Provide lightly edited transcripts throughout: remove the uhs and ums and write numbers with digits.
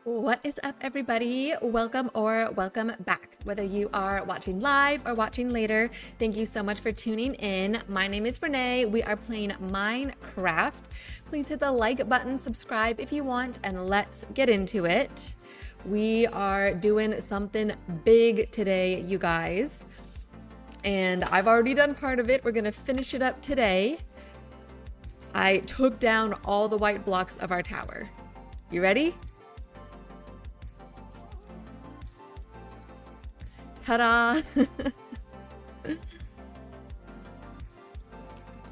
What is up, everybody? Welcome or welcome back. Whether you are watching live or watching later, thank you so much for tuning in. My name is Renee. We are playing Minecraft. Please hit the like button, subscribe if you want, and let's get into it. We are doing something big today, you guys. And I've already done part of it. We're gonna finish it up today. I took down all the white blocks of our tower. You ready? Ta-da!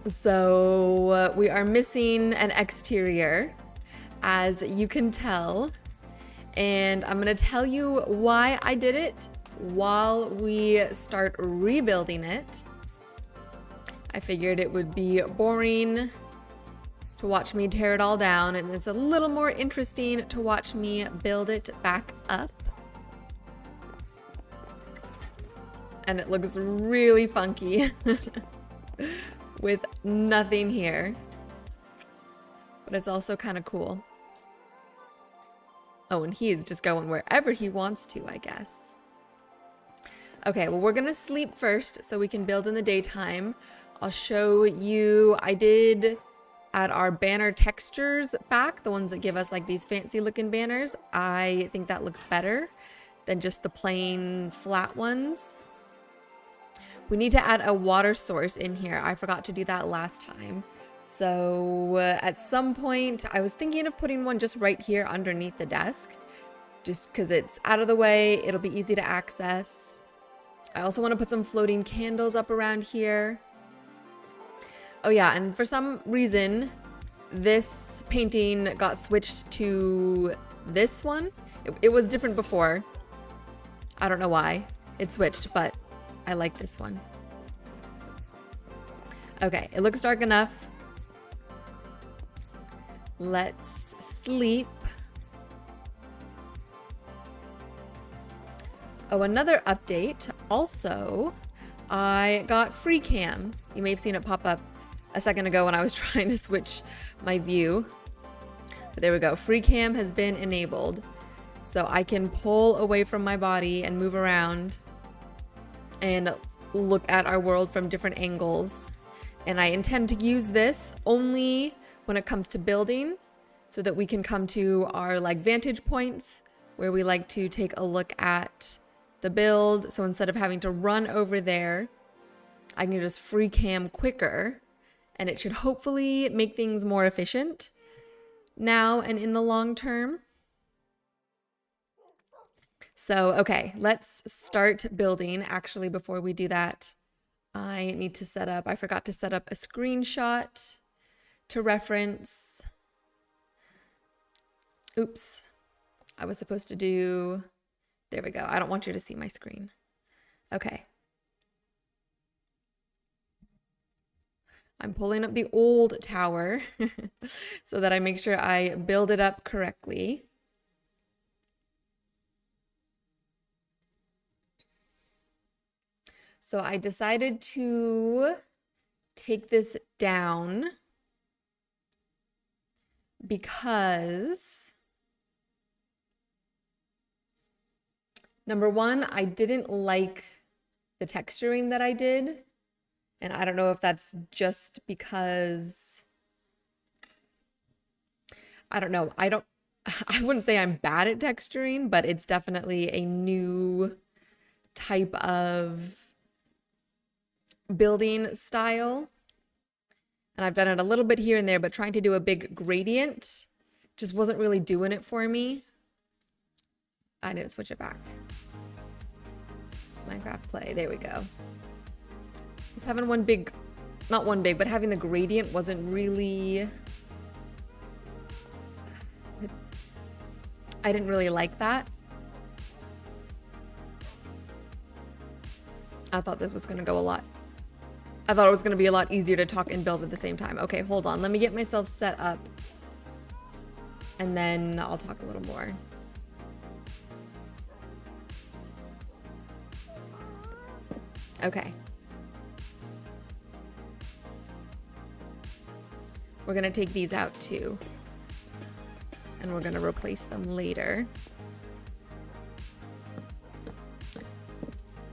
So we are missing an exterior, as you can tell, and I'm gonna tell you why I did it while we start rebuilding it. I figured it would be boring to watch me tear it all down, and it's a little more interesting to watch me build it back up. And it looks really funky with nothing here. But it's also kind of cool. Oh, and he is just going wherever he wants to, I guess. Okay, well, we're gonna sleep first so we can build in the daytime. I'll show you, I did add our banner textures back, the ones that give us like these fancy looking banners. I think that looks better than just the plain flat ones. We need to add a water source in here. I forgot to do that last time. So at some point, I was thinking of putting one just right here underneath the desk, just because it's out of the way, it'll be easy to access. I also want to put some floating candles up around here. Oh yeah, and for some reason, this painting got switched to this one. It was different before. I don't know why it switched, but I like this one. Okay, it looks dark enough. Let's sleep. Oh, another update. Also, I got free cam. You may have seen it pop up a second ago when I was trying to switch my view. But there we go. Free cam has been enabled. So I can pull away from my body and move around and look at our world from different angles. And I intend to use this only when it comes to building, so that we can come to our like vantage points where we like to take a look at the build. So instead of having to run over there, I can just free cam quicker, and it should hopefully make things more efficient now and in the long term. So, okay, let's start building. Actually, before we do that, I need to set up, I forgot to set up a screenshot to reference. Oops, I was supposed to do, there we go. I don't want you to see my screen. Okay. I'm pulling up the old tower so that I make sure I build it up correctly. So I decided to take this down because, number one, I didn't like the texturing that I did. And I don't know if that's just because, I don't know. I wouldn't say I'm bad at texturing, but it's definitely a new type of building style, and I've done it a little bit here and there, but trying to do a big gradient just wasn't really doing it for me. I need to switch it back. Minecraft play, there we go. Just having one big, not one big, but having the gradient wasn't really, I didn't really like that. I thought this was gonna go a lot. I thought it was going to be a lot easier to talk and build at the same time. Okay, hold on. Let me get myself set up, and then I'll talk a little more. Okay. We're going to take these out too. and we're gonna replace them later.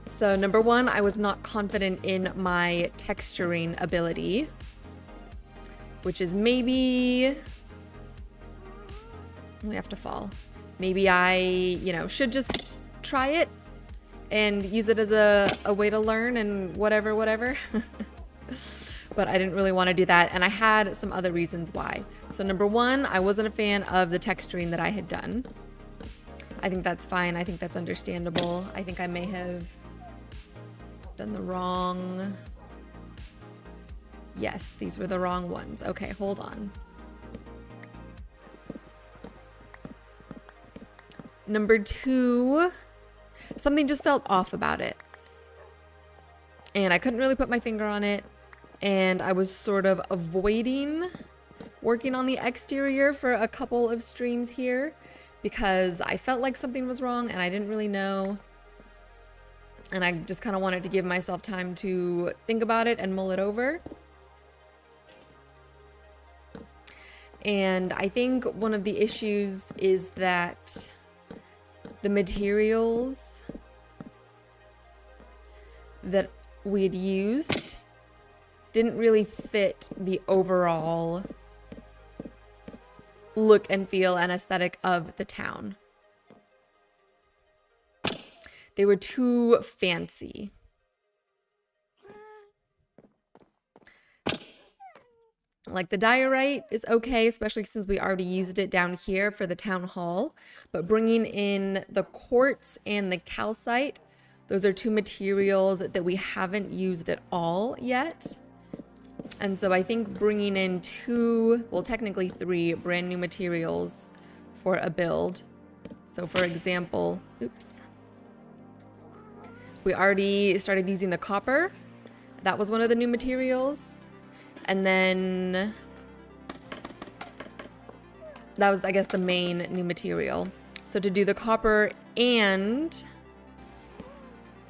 So number one, I was not confident in my texturing ability, which is maybe, we have to fall. Maybe I, you know, should just try it and use it as a way to learn and whatever. But I didn't really want to do that, and I had some other reasons why. So number one, I wasn't a fan of the texturing that I had done. I think that's fine. I think that's understandable. I think I may have done the wrong... Yes, these were the wrong ones. Okay, hold on. Number two, something just felt off about it. And I couldn't really put my finger on it. And I was sort of avoiding working on the exterior for a couple of streams here because I felt like something was wrong and I didn't really know. And I just kind of wanted to give myself time to think about it and mull it over. And I think one of the issues is that the materials that we had used didn't really fit the overall look and feel and aesthetic of the town. They were too fancy. Like the diorite is okay, especially since we already used it down here for the town hall, but bringing in the quartz and the calcite, those are two materials that we haven't used at all yet. And so I think bringing in two, well, technically three brand new materials for a build. So for example, oops. We already started using the copper. That was one of the new materials. And then that was, I guess, the main new material. So to do the copper and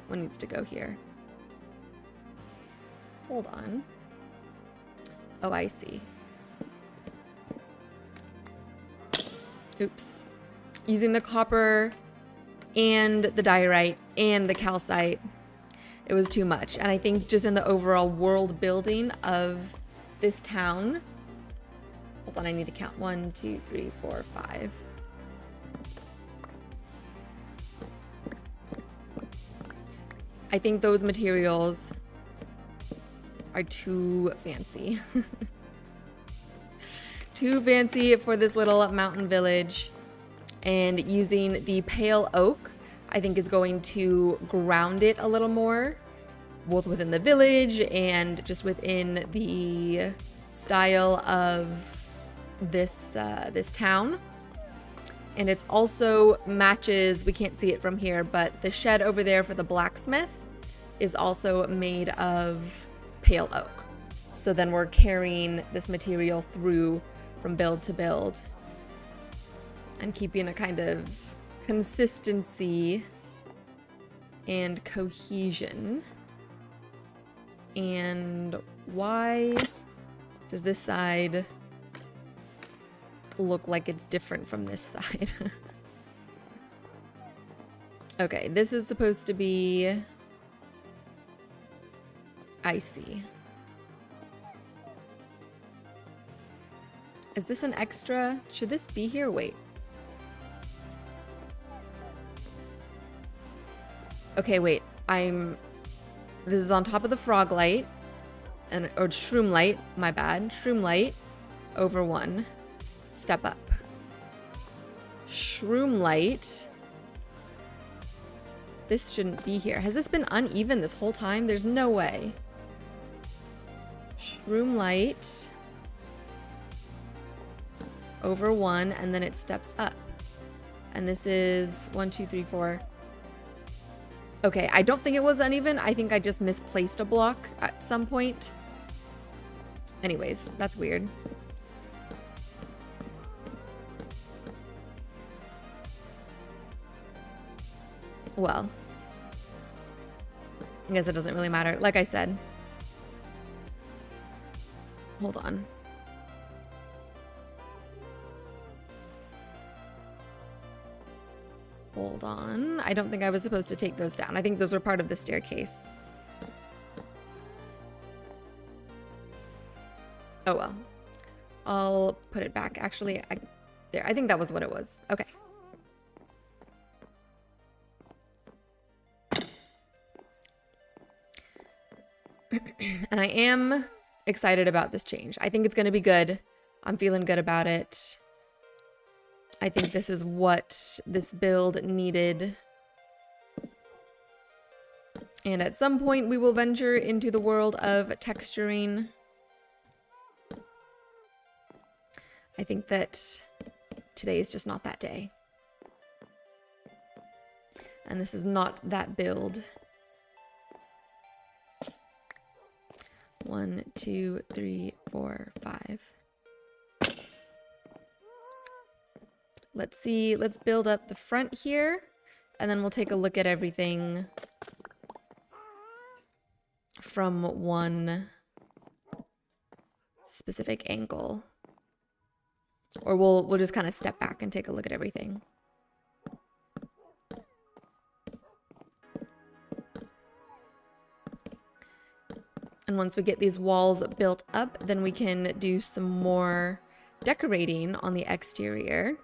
what needs to go here? Hold on. Oh, I see. Oops. Using the copper and the diorite and the calcite, it was too much. And I think just in the overall world building of this town, hold on, I need to count 1, 2, 3, 4, 5. I think those materials are too fancy. Too fancy for this little mountain village. And using the pale oak, I think is going to ground it a little more, both within the village and just within the style of this this town. And it's also matches, we can't see it from here, but the shed over there for the blacksmith is also made of pale oak. So then we're carrying this material through from build to build and keeping a kind of consistency and cohesion. And why does this side look like it's different from this side? Okay, this is supposed to be icy. Is this an extra? Should this be here? Wait. Okay, wait. This is on top of the frog light, or shroom light, my bad. Shroom light over 1. Step up. Shroom light. This shouldn't be here. Has this been uneven this whole time? There's no way. Shroom light over 1, and then it steps up. And this is 1, 2, 3, 4. Okay, I don't think it was uneven. I think I just misplaced a block at some point. Anyways, that's weird. Well, I guess it doesn't really matter. Like I said. Hold on. Hold on. I don't think I was supposed to take those down. I think those were part of the staircase. Oh well. I'll put it back. Actually, there. I think that was what it was. Okay. And I am excited about this change. I think it's going to be good. I'm feeling good about it. I think this is what this build needed. And at some point we will venture into the world of texturing. I think that today is just not that day. And this is not that build. 1, 2, 3, 4, 5. Let's see, let's build up the front here, and then we'll take a look at everything from one specific angle. Or we'll just kind of step back and take a look at everything. And once we get these walls built up, then we can do some more decorating on the exterior,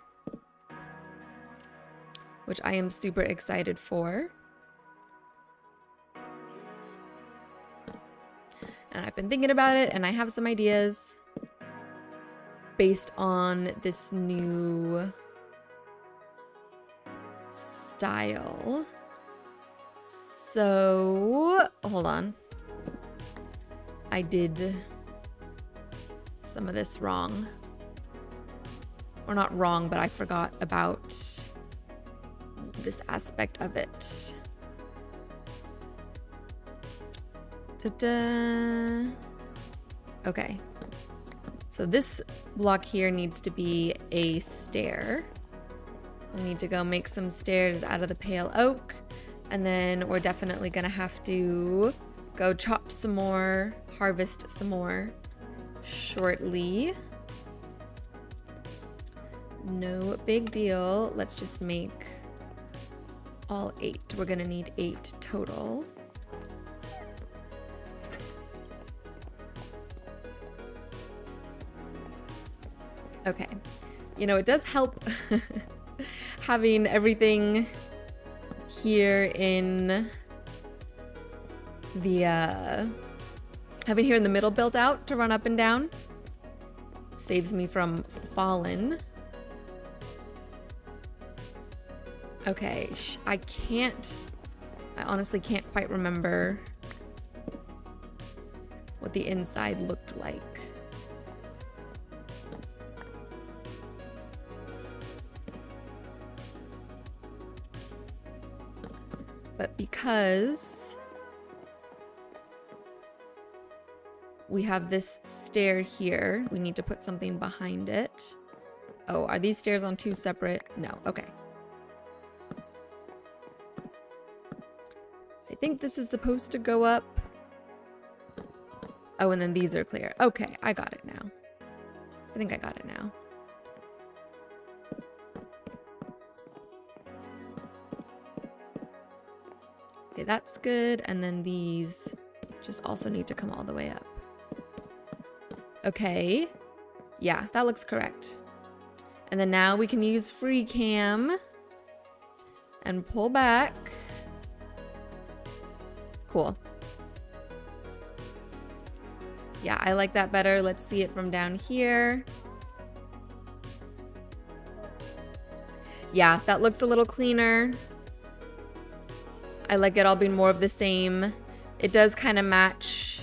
which I am super excited for. And I've been thinking about it, and I have some ideas based on this new style. So, hold on. I did some of this wrong. Or not wrong, but I forgot about this aspect of it. Ta-da. Okay. So this block here needs to be a stair. We need to go make some stairs out of the pale oak. And then we're definitely gonna have to go chop some more, harvest some more shortly. No big deal. Let's just make all 8. We're gonna need 8 total. Okay. You know, it does help having everything here in the having here in the middle built out to run up and down. Saves me from falling. Okay, I honestly can't quite remember what the inside looked like. But because we have this stair here, we need to put something behind it. Oh, are these stairs on 2 separate? No, okay. I think this is supposed to go up. Oh, and then these are clear. Okay, I got it now. I think I got it now. Okay, that's good. And then these just also need to come all the way up. Okay. Yeah, that looks correct. And then now we can use free cam and pull back. Cool. Yeah, I like that better. Let's see it from down here. Yeah, that looks a little cleaner. I like it all being more of the same. It does kind of match.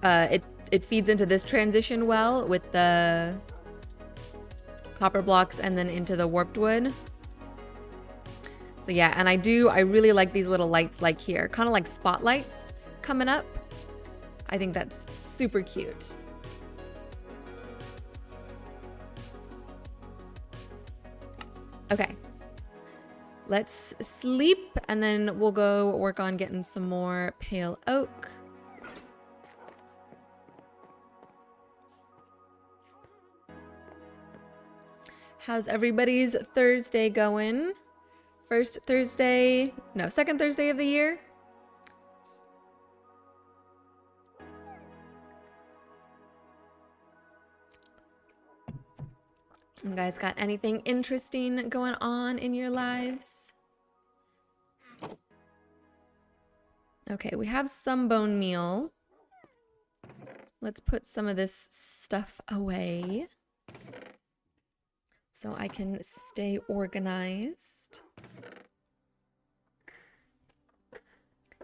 It feeds into this transition well with the copper blocks and then into the warped wood. So yeah, and I really like these little lights like here, kind of like spotlights coming up. I think that's super cute. Okay. Let's sleep, and then we'll go work on getting some more pale oak. How's everybody's Thursday going? Second Thursday of the year. You guys got anything interesting going on in your lives? Okay, we have some bone meal. Let's put some of this stuff away so I can stay organized.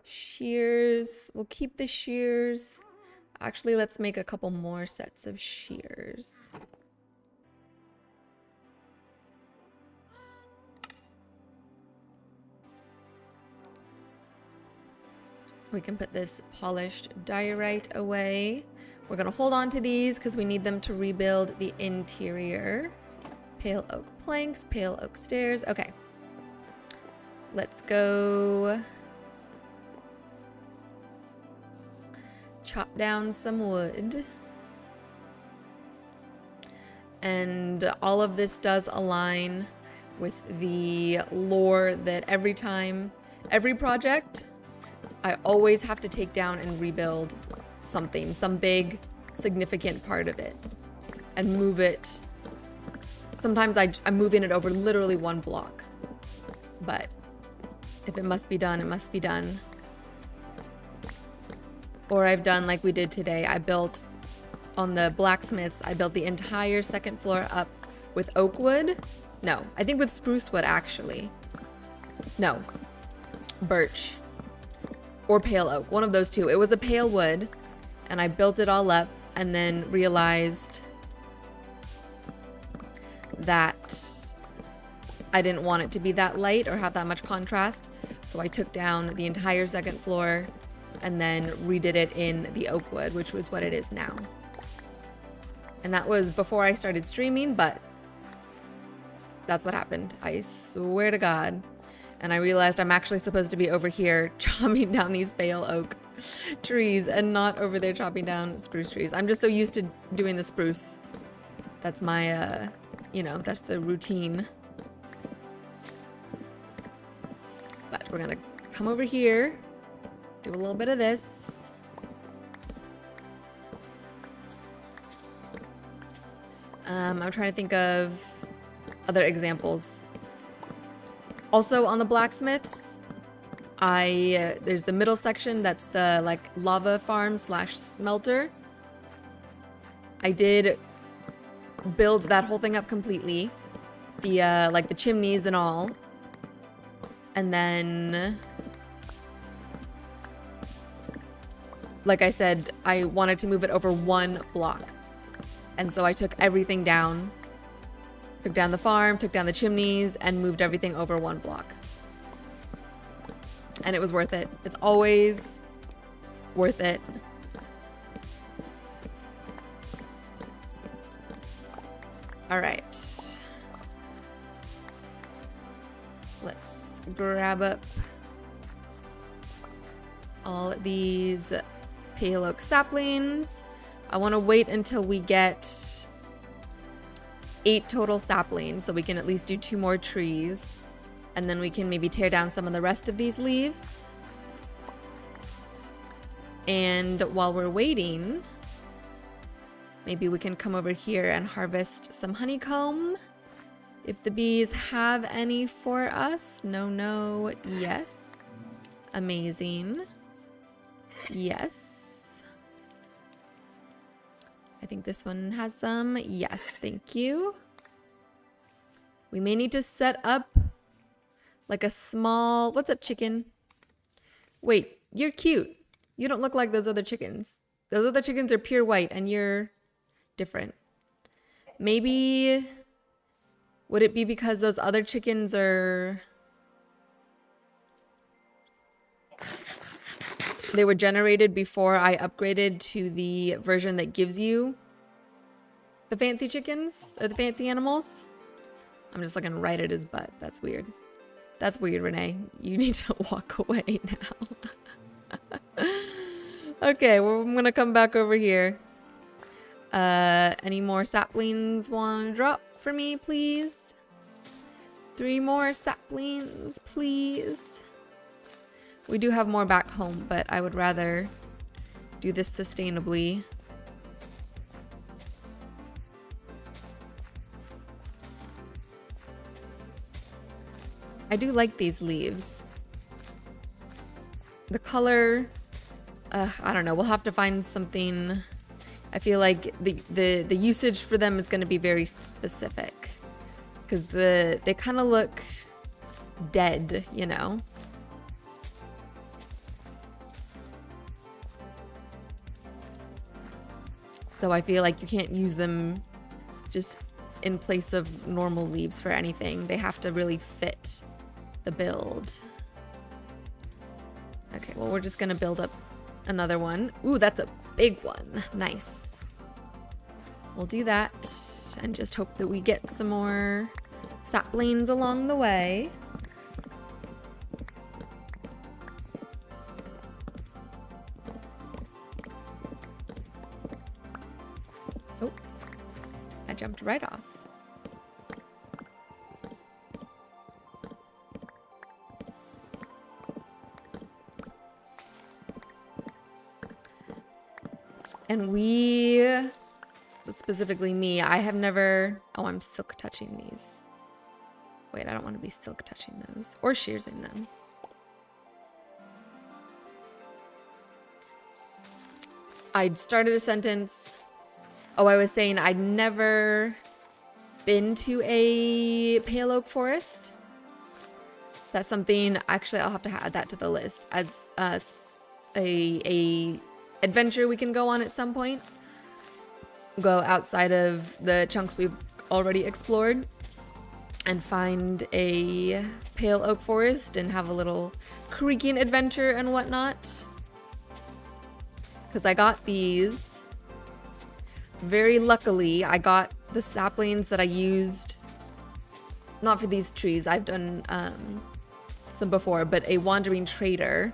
Shears, we'll keep the shears. Actually, let's make a couple more sets of shears. We can put this polished diorite away. We're gonna hold on to these because we need them to rebuild the interior. Pale oak planks, pale oak stairs. Okay. Let's go chop down some wood. And all of this does align with the lore that every project, I always have to take down and rebuild something, some big, significant part of it, and move it. Sometimes I'm moving it over literally one block, but if it must be done, it must be done. Or I've done like we did today. I built on the blacksmiths, I built the entire second floor up with oak wood. No, I think with spruce wood actually. No, birch. Or pale oak, one of those two. It was a pale wood, and I built it all up and then realized that I didn't want it to be that light or have that much contrast. So I took down the entire second floor and then redid it in the oak wood, which was what it is now. And that was before I started streaming, but that's what happened. I swear to God. And I realized I'm actually supposed to be over here chopping down these pale oak trees and not over there chopping down spruce trees. I'm just so used to doing the spruce. That's my, that's the routine. But we're gonna come over here, do a little bit of this. I'm trying to think of other examples. Also on the blacksmiths, there's the middle section that's the like lava farm / smelter. I did build that whole thing up completely, the like the chimneys and all, and then like I said, I wanted to move it over one block, and so I took everything down. Took down the farm, took down the chimneys, and moved everything over one block. And it was worth it. It's always worth it. All right. Let's grab up all these pale oak saplings. I want to wait until we get 8 total saplings so we can at least do 2 more trees, and then we can maybe tear down some of the rest of these leaves. And while we're waiting, maybe we can come over here and harvest some honeycomb if the bees have any for us. No, yes. Amazing. Yes. I think this one has some. Yes, thank you. We may need to set up like a small... What's up, chicken? Wait, you're cute. You don't look like those other chickens. Those other chickens are pure white and you're different. Maybe... Would it be because those other chickens are... They were generated before I upgraded to the version that gives you the fancy chickens or the fancy animals. I'm just looking right at his butt. That's weird. That's weird, Renee. You need to walk away now. Okay, well, I'm gonna come back over here. Any more saplings want to drop for me, please? 3 more saplings, please. We do have more back home, but I would rather do this sustainably. I do like these leaves. The color, I don't know, we'll have to find something. I feel like the usage for them is going to be very specific because they kind of look dead, you know? So I feel like you can't use them just in place of normal leaves for anything. They have to really fit the build. Okay, well, we're just gonna build up another one. Ooh, that's a big one. Nice. We'll do that and just hope that we get some more saplings along the way. Oh, I jumped right off. And we, specifically me, I have never, oh, I'm silk touching these. Wait, I don't want to be silk touching those or shearsing them. I'd started a sentence. Oh, I was saying I'd never been to a pale oak forest. That's something, actually, I'll have to add that to the list as a adventure we can go on at some point. Go outside of the chunks we've already explored and find a pale oak forest and have a little creaking adventure and whatnot. Because I got these. Very luckily, I got the saplings that I used, not for these trees, I've done some before, but a wandering trader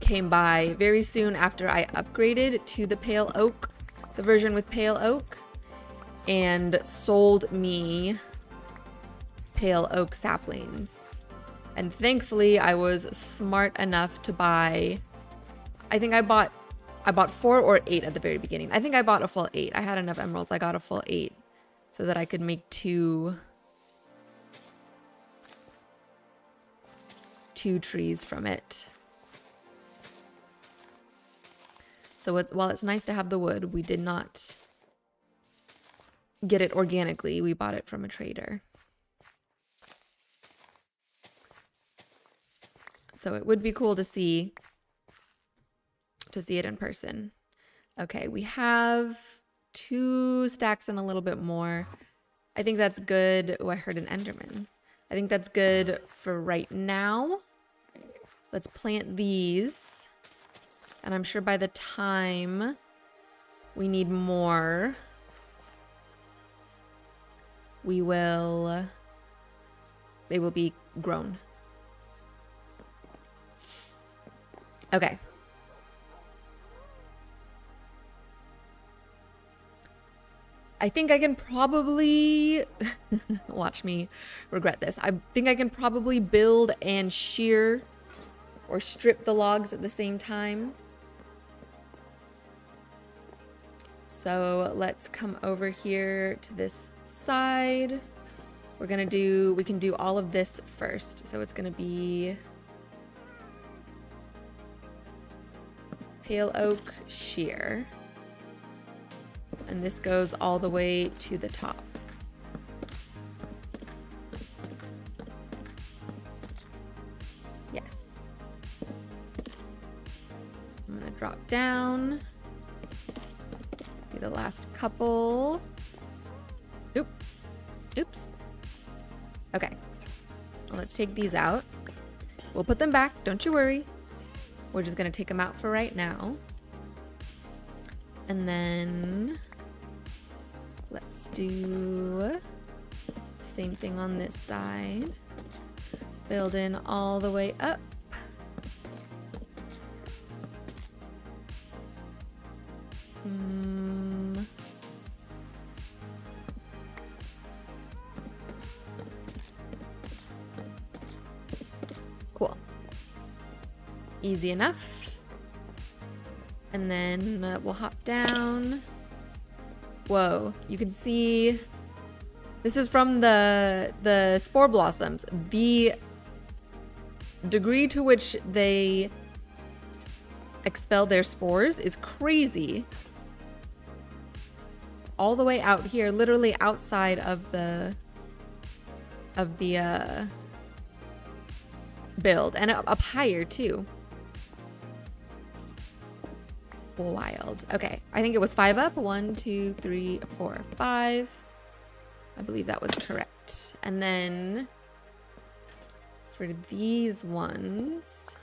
came by very soon after I upgraded to the pale oak, the version with pale oak, and sold me pale oak saplings. And thankfully I was smart enough to buy, I think I bought 4 or 8 at the very beginning. I think I bought a full 8. I had enough emeralds, I got a full 8 so that I could make two trees from it. So while it's nice to have the wood, we did not get it organically. We bought it from a trader. So it would be cool to see it in person. Okay, we have 2 stacks and a little bit more. I think that's good. Oh, I heard an Enderman. I think that's good for right now. Let's plant these. And I'm sure by the time we need more, they will be grown. Okay. I think I can probably, watch me regret this. I think I can probably build and shear or strip the logs at the same time. So let's come over here to this side. We can do all of this first. So it's gonna be pale oak shear. And this goes all the way to the top. Yes. I'm gonna drop down. Be the last couple. Oops. Okay. Well, let's take these out. We'll put them back, don't you worry. We're just gonna take them out for right now. And then let's do same thing on this side. Build in all the way up. Easy enough. And then we'll hop down. Whoa, you can see this is from the spore blossoms. The degree to which they expel their spores is crazy. All the way out here, literally outside of the build, and up higher too. Wild. Okay, I think it was 5 up. 1, 2, 3, 4, 5. I believe that was correct. And then for these ones,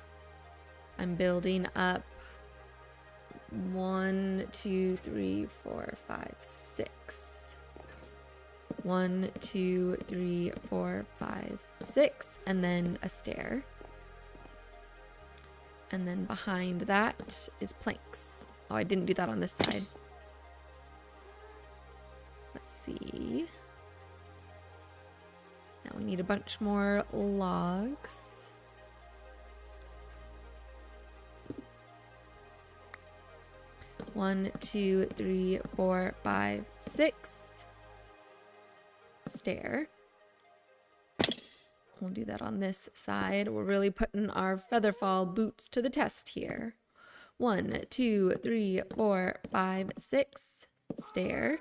I'm building up 1, 2, 3, 4, 5, 6. 1, 2, 3, 4, 5, 6, and then a stair. And then behind that is planks. Oh, I didn't do that on this side. Let's see. Now we need a bunch more logs. One, 2, 3, 4, 5, 6. Stair. We'll do that on this side. We're really putting our featherfall boots to the test here. 1, 2, 3, 4, 5, 6. Stair.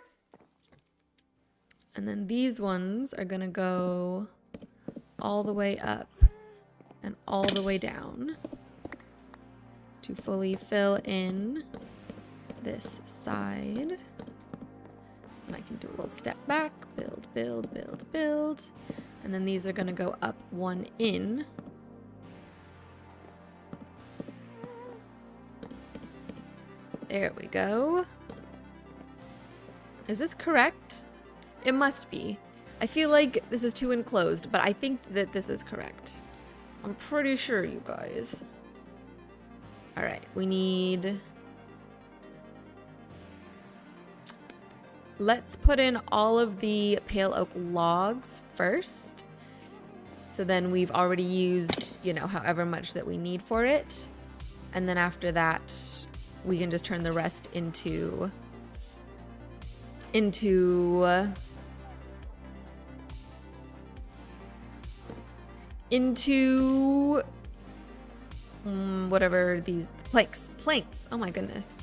And then these ones are gonna go all the way up and all the way down to fully fill in this side. And I can do a little step back, build, build, build, build. And then these are gonna go up 1 in. There we go. Is this correct? It must be. I feel like this is too enclosed, but I think that this is correct. I'm pretty sure, you guys. All right, we need... Let's put in all of the pale oak logs first. So then we've already used, you know, however much that we need for it. And then after that, we can just turn the rest into whatever these planks. Oh my goodness.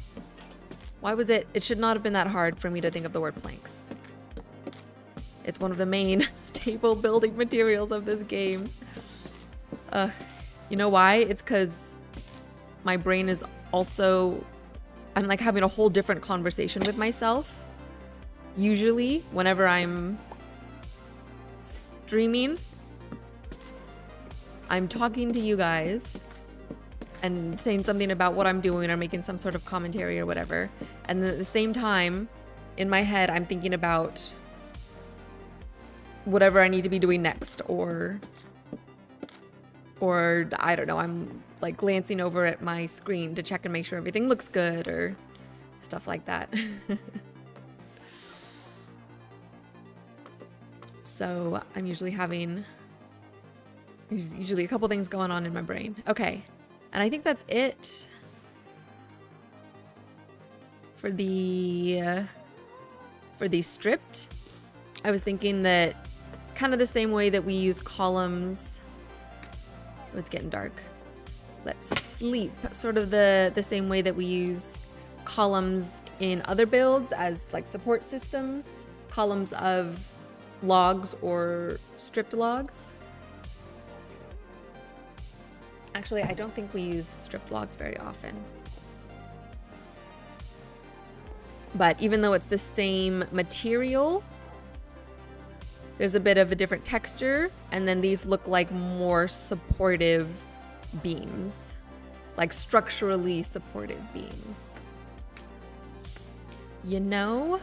Why was it should not have been that hard for me to think of the word planks. It's one of the main staple building materials of this game. You know why? It's because my brain is also, I'm like having a whole different conversation with myself. Usually, whenever I'm streaming, I'm talking to you guys and saying something about what I'm doing or making some sort of commentary or whatever. And then at the same time, in my head, I'm thinking about whatever I need to be doing next, or I don't know, I'm like glancing over at my screen to check and make sure everything looks good or stuff like that. So I'm usually having a couple things going on in my brain. Okay. And I think that's it for the stripped. I was thinking that kind of the same way that we use columns. Oh, it's getting dark. Let's sleep. Sort of the same way that we use columns in other builds as like support systems. Columns of logs or stripped logs. Actually, I don't think we use stripped logs very often. But even though it's the same material, there's a bit of a different texture, and then these look like more supportive beams, like structurally supportive beams. You know?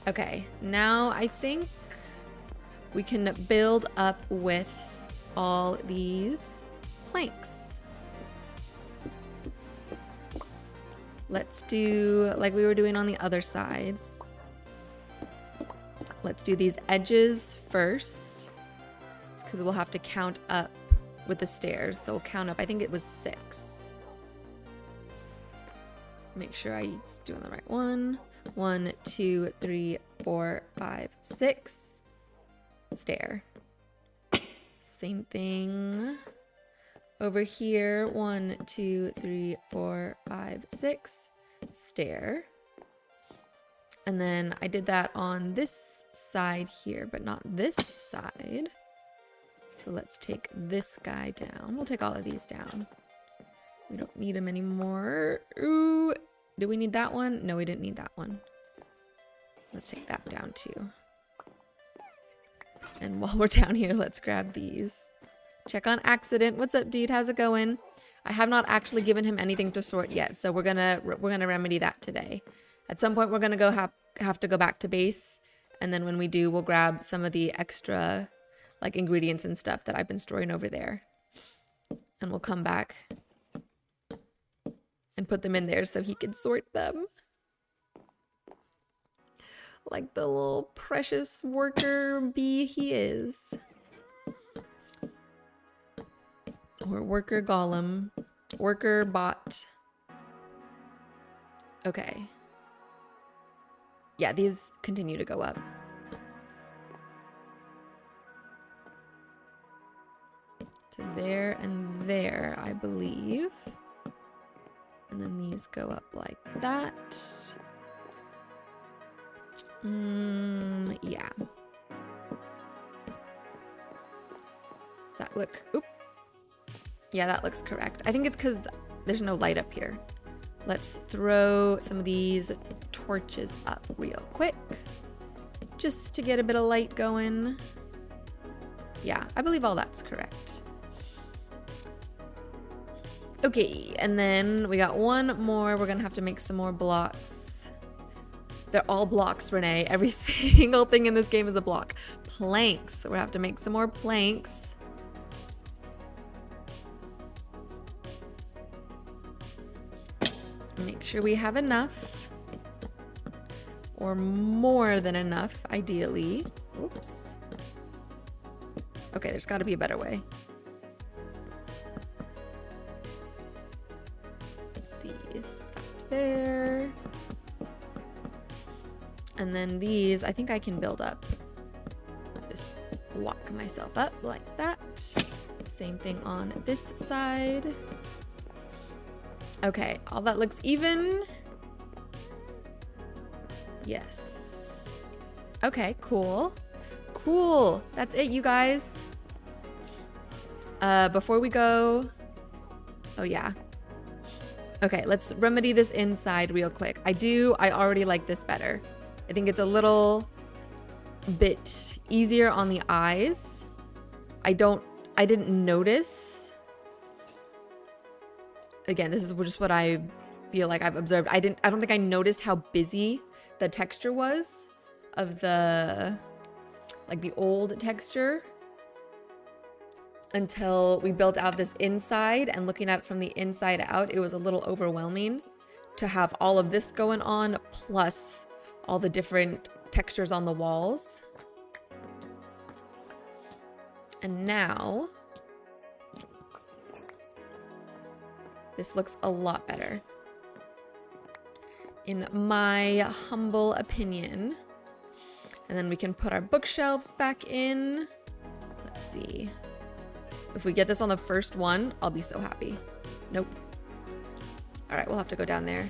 Okay, now I think we can build up with all these planks. Let's do like we were doing on the other sides. Let's do these edges first, because we'll have to count up with the stairs. So we'll count up. I think it was 6. Make sure I'm doing the right one. 1, 2, 3, 4, 5, 6. Stair. Same thing over here. 1, 2, 3, 4, 5, 6. Stair. And then I did that on this side here, but not this side. So let's take this guy down. We'll take all of these down. We don't need them anymore. Ooh, do we need that one? No, we didn't need that one. Let's take that down too. And while we're down here, let's grab these. Check on Accident. What's up, dude? How's it going? I have not actually given him anything to sort yet, so we're gonna remedy that today. At some point, we're gonna have to go back to base, and then when we do, we'll grab some of the extra like ingredients and stuff that I've been storing over there, and we'll come back and put them in there so he can sort them. Like the little precious worker bee he is. Or worker golem. Worker bot. Okay. Yeah, these continue to go up. To there and there, I believe. And then these go up like that. Yeah. Does that look... Oop. Yeah, that looks correct. I think it's because there's no light up here. Let's throw some of these torches up real quick. Just to get a bit of light going. Yeah, I believe all that's correct. Okay, and then we got one more. We're gonna have to make some more blocks. They're all blocks, Renee. Every single thing in this game is a block. Planks. So we have to make some more planks. Make sure we have enough. Or more than enough, ideally. Oops. Okay, there's got to be a better way. Let's see, is that there? And then these, I think I can build up. Just walk myself up like that. Same thing on this side. Okay, all that looks even. Yes. Okay, cool. Cool. That's it, you guys. Before we go... Oh, yeah. Okay, let's remedy this inside real quick. I already like this better. I think it's a little bit easier on the eyes. I didn't notice. Again, this is just what I feel like I've observed. I don't think I noticed how busy the texture was of the old texture until we built out this inside, and looking at it from the inside out, it was a little overwhelming to have all of this going on plus all the different textures on the walls. And now this looks a lot better, in my humble opinion. And then we can put our bookshelves back in. Let's see. If we get this on the first one, I'll be so happy. Nope. All right, we'll have to go down there.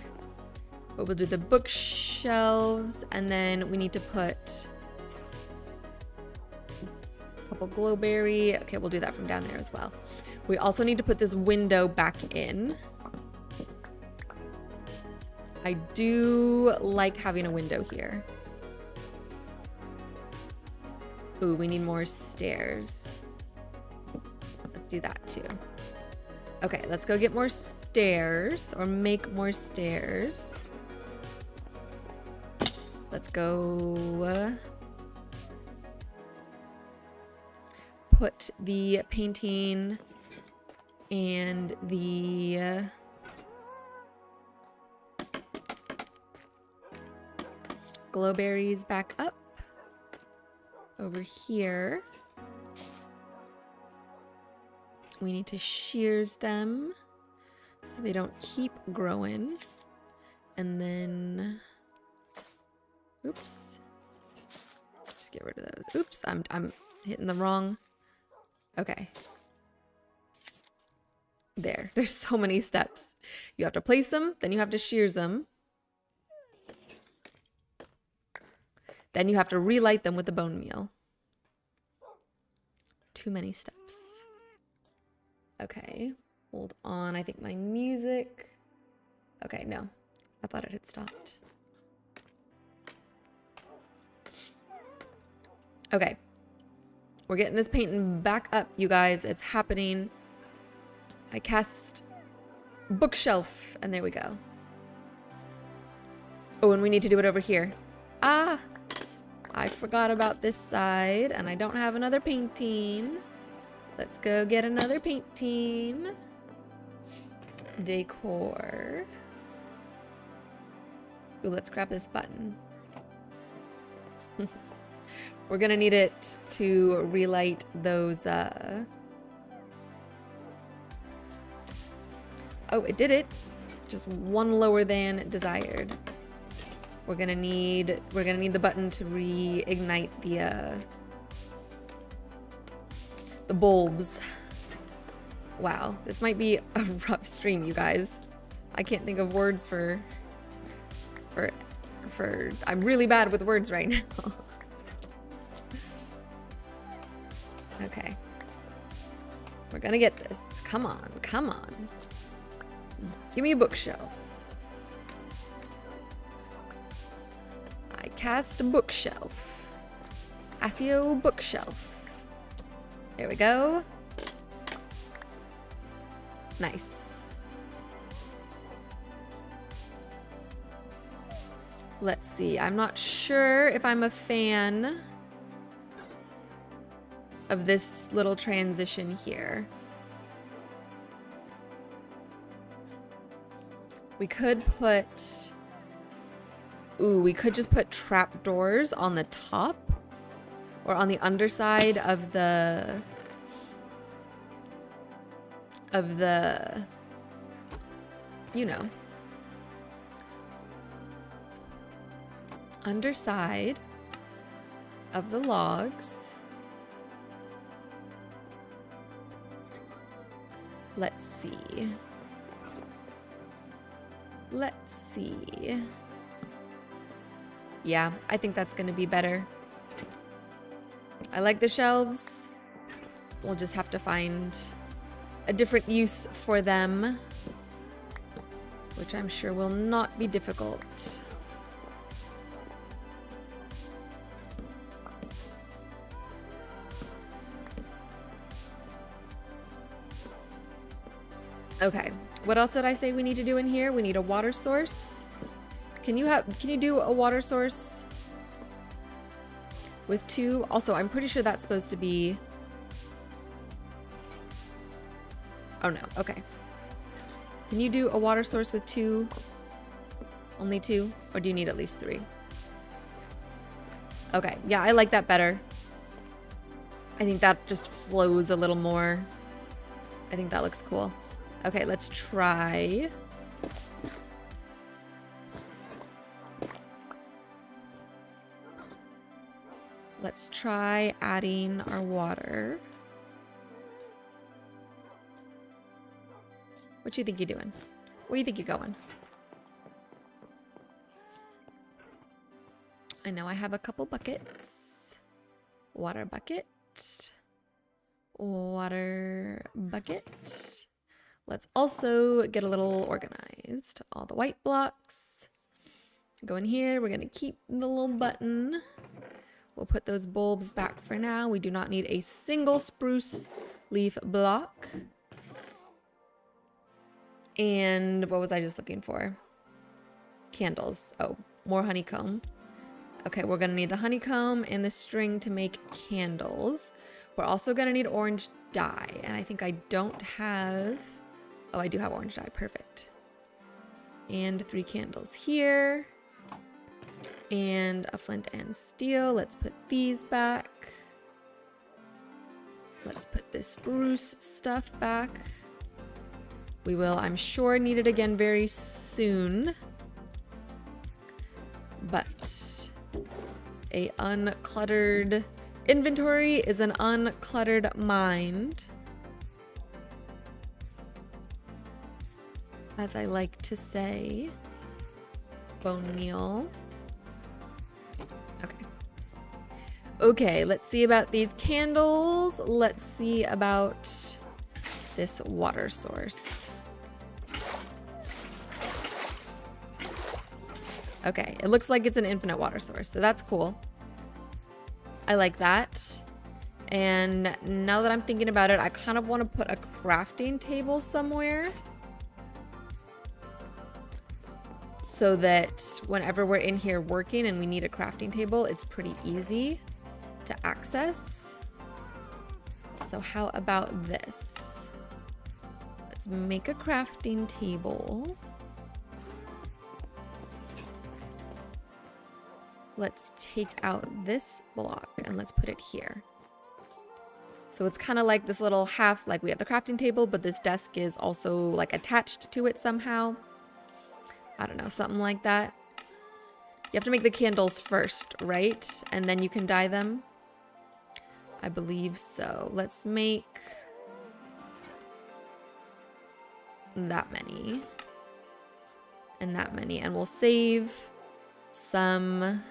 But we'll do the bookshelves, and then we need to put a couple glowberry. Okay, we'll do that from down there as well. We also need to put this window back in. I do like having a window here. Ooh, we need more stairs. Let's do that too. Okay, let's go get more stairs, or make more stairs. Let's go put the painting and the glowberries back up over here. We need to shears them so they don't keep growing. And then, oops, just get rid of those. Oops, I'm hitting the wrong. Okay. There's so many steps. You have to place them, then you have to shears them. Then you have to relight them with the bone meal. Too many steps. Okay, hold on. I think my music. Okay, no. I thought it had stopped. Okay. We're getting this painting back up, you guys. It's happening. I cast bookshelf, and there we go. Oh, and we need to do it over here. Ah! I forgot about this side, and I don't have another painting. Let's go get another painting. Decor. Ooh, let's grab this button. We're gonna need it to relight those, Oh, it did it. Just one lower than desired. We're gonna need the button to reignite the bulbs. Wow, this might be a rough stream, you guys. I can't think of words for I'm really bad with words right now. Okay. We're gonna get this. Come on, come on. Give me a bookshelf. I cast a bookshelf. Asio bookshelf. There we go. Nice. Let's see. I'm not sure if I'm a fan of this little transition here. We could put... Ooh, we could just put trapdoors on the top or on the underside of the you know, underside of the logs. Let's see. Let's see. Yeah, I think that's gonna be better. I like the shelves. We'll just have to find a different use for them, which I'm sure will not be difficult. Okay, what else did I say we need to do in here? We need a water source. Can you do a water source with 2? Also, I'm pretty sure that's supposed to be... Oh no, okay. Can you do a water source with 2? Only 2? Or do you need at least 3? Okay, yeah, I like that better. I think that just flows a little more. I think that looks cool. Okay, let's try. Let's try adding our water. What do you think you're doing? Where do you think you're going? I know I have a couple buckets. Water bucket. Water bucket. Let's also get a little organized. All the white blocks. Go in here. We're going to keep the little button. We'll put those bulbs back for now. We do not need a single spruce leaf block. And what was I just looking for? Candles. Oh, more honeycomb. Okay, we're gonna need the honeycomb and the string to make candles. We're also gonna need orange dye, and I think I don't have... Oh, I do have orange dye, perfect. And 3 candles here. And a flint and steel. Let's put these back. Let's put this spruce stuff back. We will, I'm sure, need it again very soon. But a uncluttered inventory is an uncluttered mind, as I like to say. Bone meal. Okay. Okay, let's see about these candles. Let's see about this water source. Okay, it looks like it's an infinite water source, so that's cool. I like that. And now that I'm thinking about it, I kind of want to put a crafting table somewhere, so that whenever we're in here working and we need a crafting table, it's pretty easy to access. So how about this? Let's make a crafting table. Let's take out this block and let's put it here. So it's kind of like this little half, like we have the crafting table, but this desk is also like attached to it somehow. I don't know, something like that. You have to make the candles first, right? And then you can dye them. I believe so. Let's make that many. And that many. And we'll save some,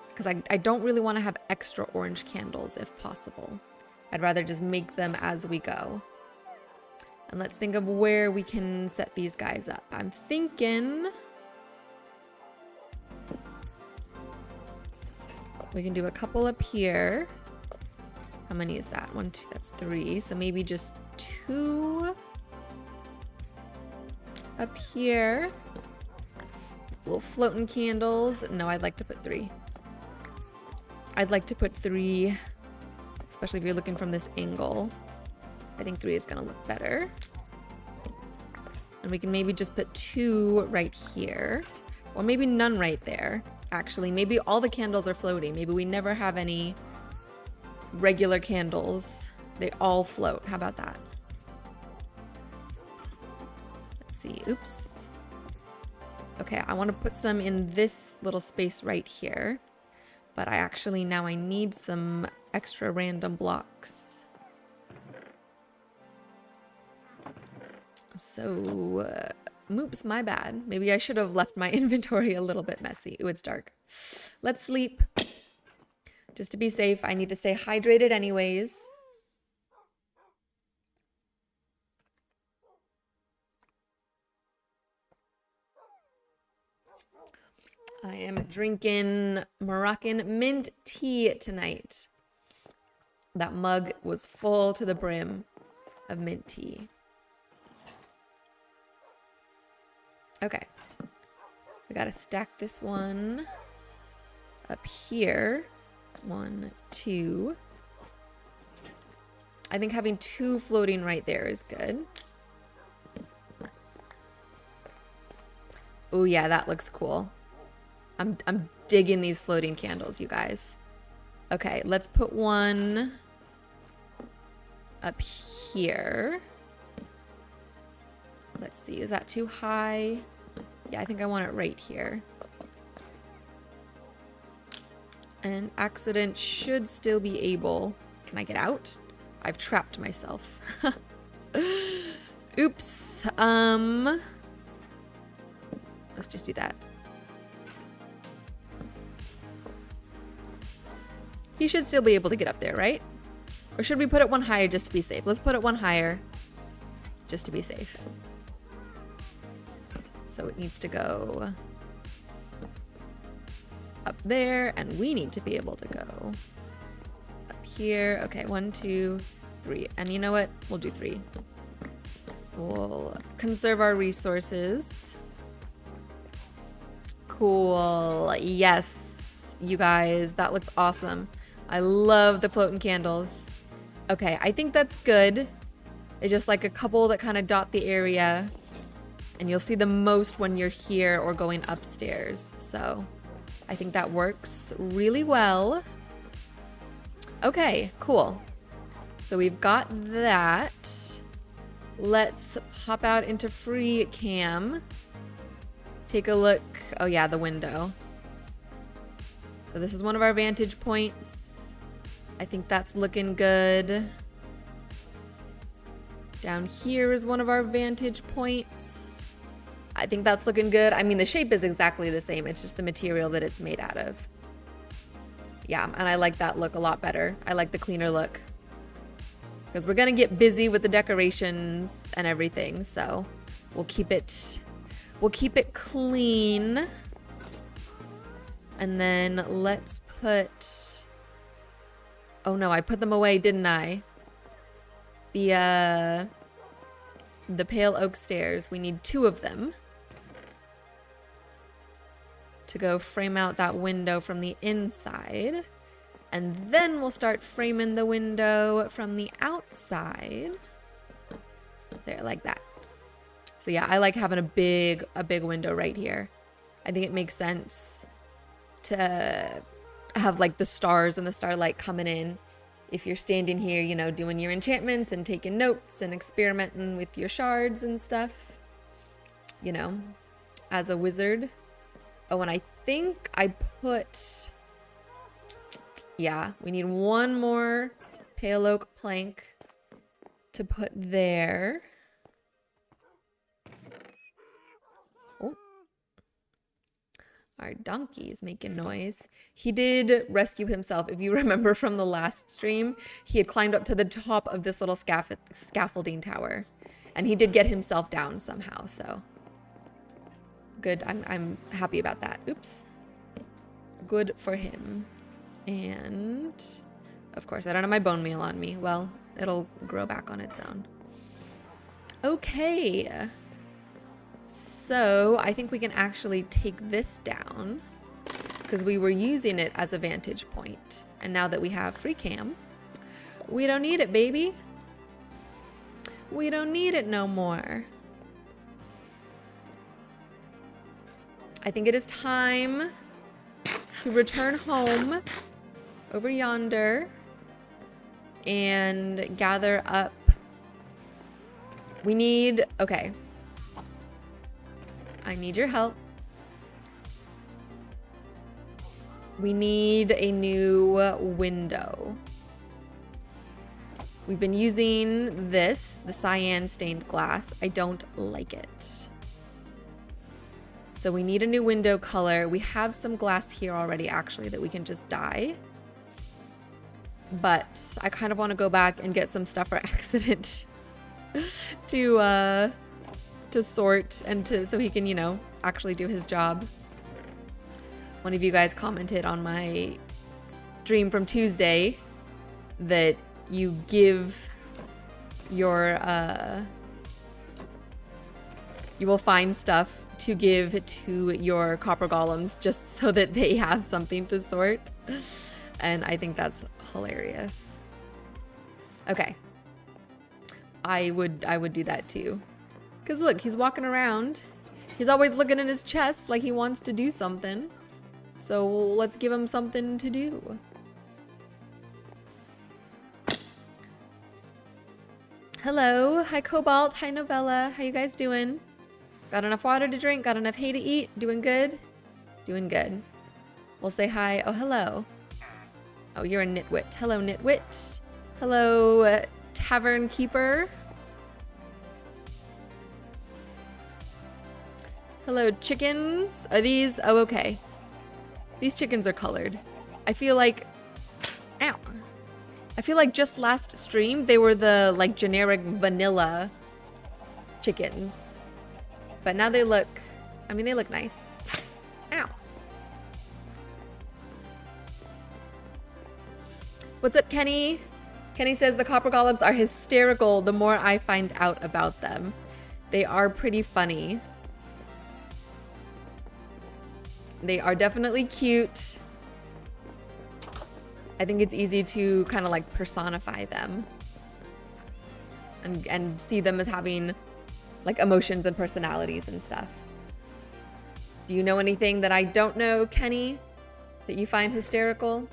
because I don't really want to have extra orange candles if possible. I'd rather just make them as we go. And let's think of where we can set these guys up. I'm thinking we can do a couple up here. How many is that? 1, 2, that's 3. So maybe just 2 up here. Little floating candles. No, I'd like to put 3. I'd like to put 3, especially if you're looking from this angle. I think 3 is gonna look better. And we can maybe just put 2 right here, or maybe none right there. Actually, maybe all the candles are floating. Maybe we never have any regular candles. They all float. How about that? Let's see. Oops. Okay, I want to put some in this little space right here, but I actually now I need some extra random blocks. So, oops, my bad. Maybe I should have left my inventory a little bit messy. Ooh, it's dark. Let's sleep. Just to be safe, I need to stay hydrated anyways. I am drinking Moroccan mint tea tonight. That mug was full to the brim of mint tea. Okay, we gotta stack this one up here. 1, 2. I think having 2 floating right there is good. Oh yeah, that looks cool. I'm digging these floating candles, you guys. Okay, let's put one up here. Let's see, is that too high? Yeah, I think I want it right here. And accident should still be able. Can I get out? I've trapped myself. Oops. Let's just do that. He should still be able to get up there, right? Or should we put it one higher just to be safe? Let's put it one higher just to be safe. So it needs to go up there, and we need to be able to go up here. Okay, 1, 2, 3. And you know what? We'll do 3. We'll conserve our resources. Cool. Yes, you guys, that looks awesome. I love the floating candles. Okay, I think that's good. It's just like a couple that kind of dot the area, and you'll see the most when you're here or going upstairs. So I think that works really well. Okay, cool. So we've got that. Let's pop out into free cam. Take a look. Oh yeah, the window. So this is one of our vantage points. I think that's looking good. Down here is one of our vantage points. I think that's looking good. I mean, the shape is exactly the same. It's just the material that it's made out of. Yeah, and I like that look a lot better. I like the cleaner look. Because we're gonna get busy with the decorations and everything, so we'll keep it clean. And then let's put, oh no, I put them away, didn't I? The pale oak stairs, we need 2 of them to go frame out that window from the inside. And then we'll start framing the window from the outside. There, like that. So yeah, I like having a big window right here. I think it makes sense to have like the stars and the starlight coming in. If you're standing here, you know, doing your enchantments and taking notes and experimenting with your shards and stuff, you know, as a wizard. Oh, and I think I put, yeah, we need 1 more pale oak plank to put there. Oh, our donkey's making noise. He did rescue himself. If you remember from the last stream, he had climbed up to the top of this little scaffolding tower, and he did get himself down somehow, so good. I'm happy about that. Oops. Good for him. And of course, I don't have my bone meal on me. Well, it'll grow back on its own. Okay. So I think we can actually take this down because we were using it as a vantage point. And now that we have free cam, we don't need it, baby. We don't need it no more. I think it is time to return home over yonder and gather up. We need, okay. I need your help. We need a new window. We've been using this, the cyan stained glass. I don't like it. So we need a new window color. We have some glass here already actually that we can just dye. But I kind of want to go back and get some stuff for accident to sort and so he can, you know, actually do his job. One of you guys commented on my stream from Tuesday that you give your you will find stuff to give to your copper golems just so that they have something to sort. And I think that's hilarious. Okay. I would do that too. Cause look, he's walking around. He's always looking in his chest like he wants to do something. So let's give him something to do. Hello, hi Cobalt, hi Novella, how you guys doing? Got enough water to drink, got enough hay to eat, doing good? Doing good. We'll say hi, oh hello. Oh, you're a nitwit. Hello, nitwit. Hello, tavern keeper. Hello, chickens. Are these, oh okay. These chickens are colored. I feel like, ow. I feel like just last stream, they were the like generic vanilla chickens. But now they look, I mean, they look nice. Ow. What's up, Kenny? Kenny says the copper golems are hysterical the more I find out about them. They are pretty funny. They are definitely cute. I think it's easy to kind of like personify them and see them as having like emotions and personalities and stuff. Do you know anything that I don't know, Kenny, that you find hysterical?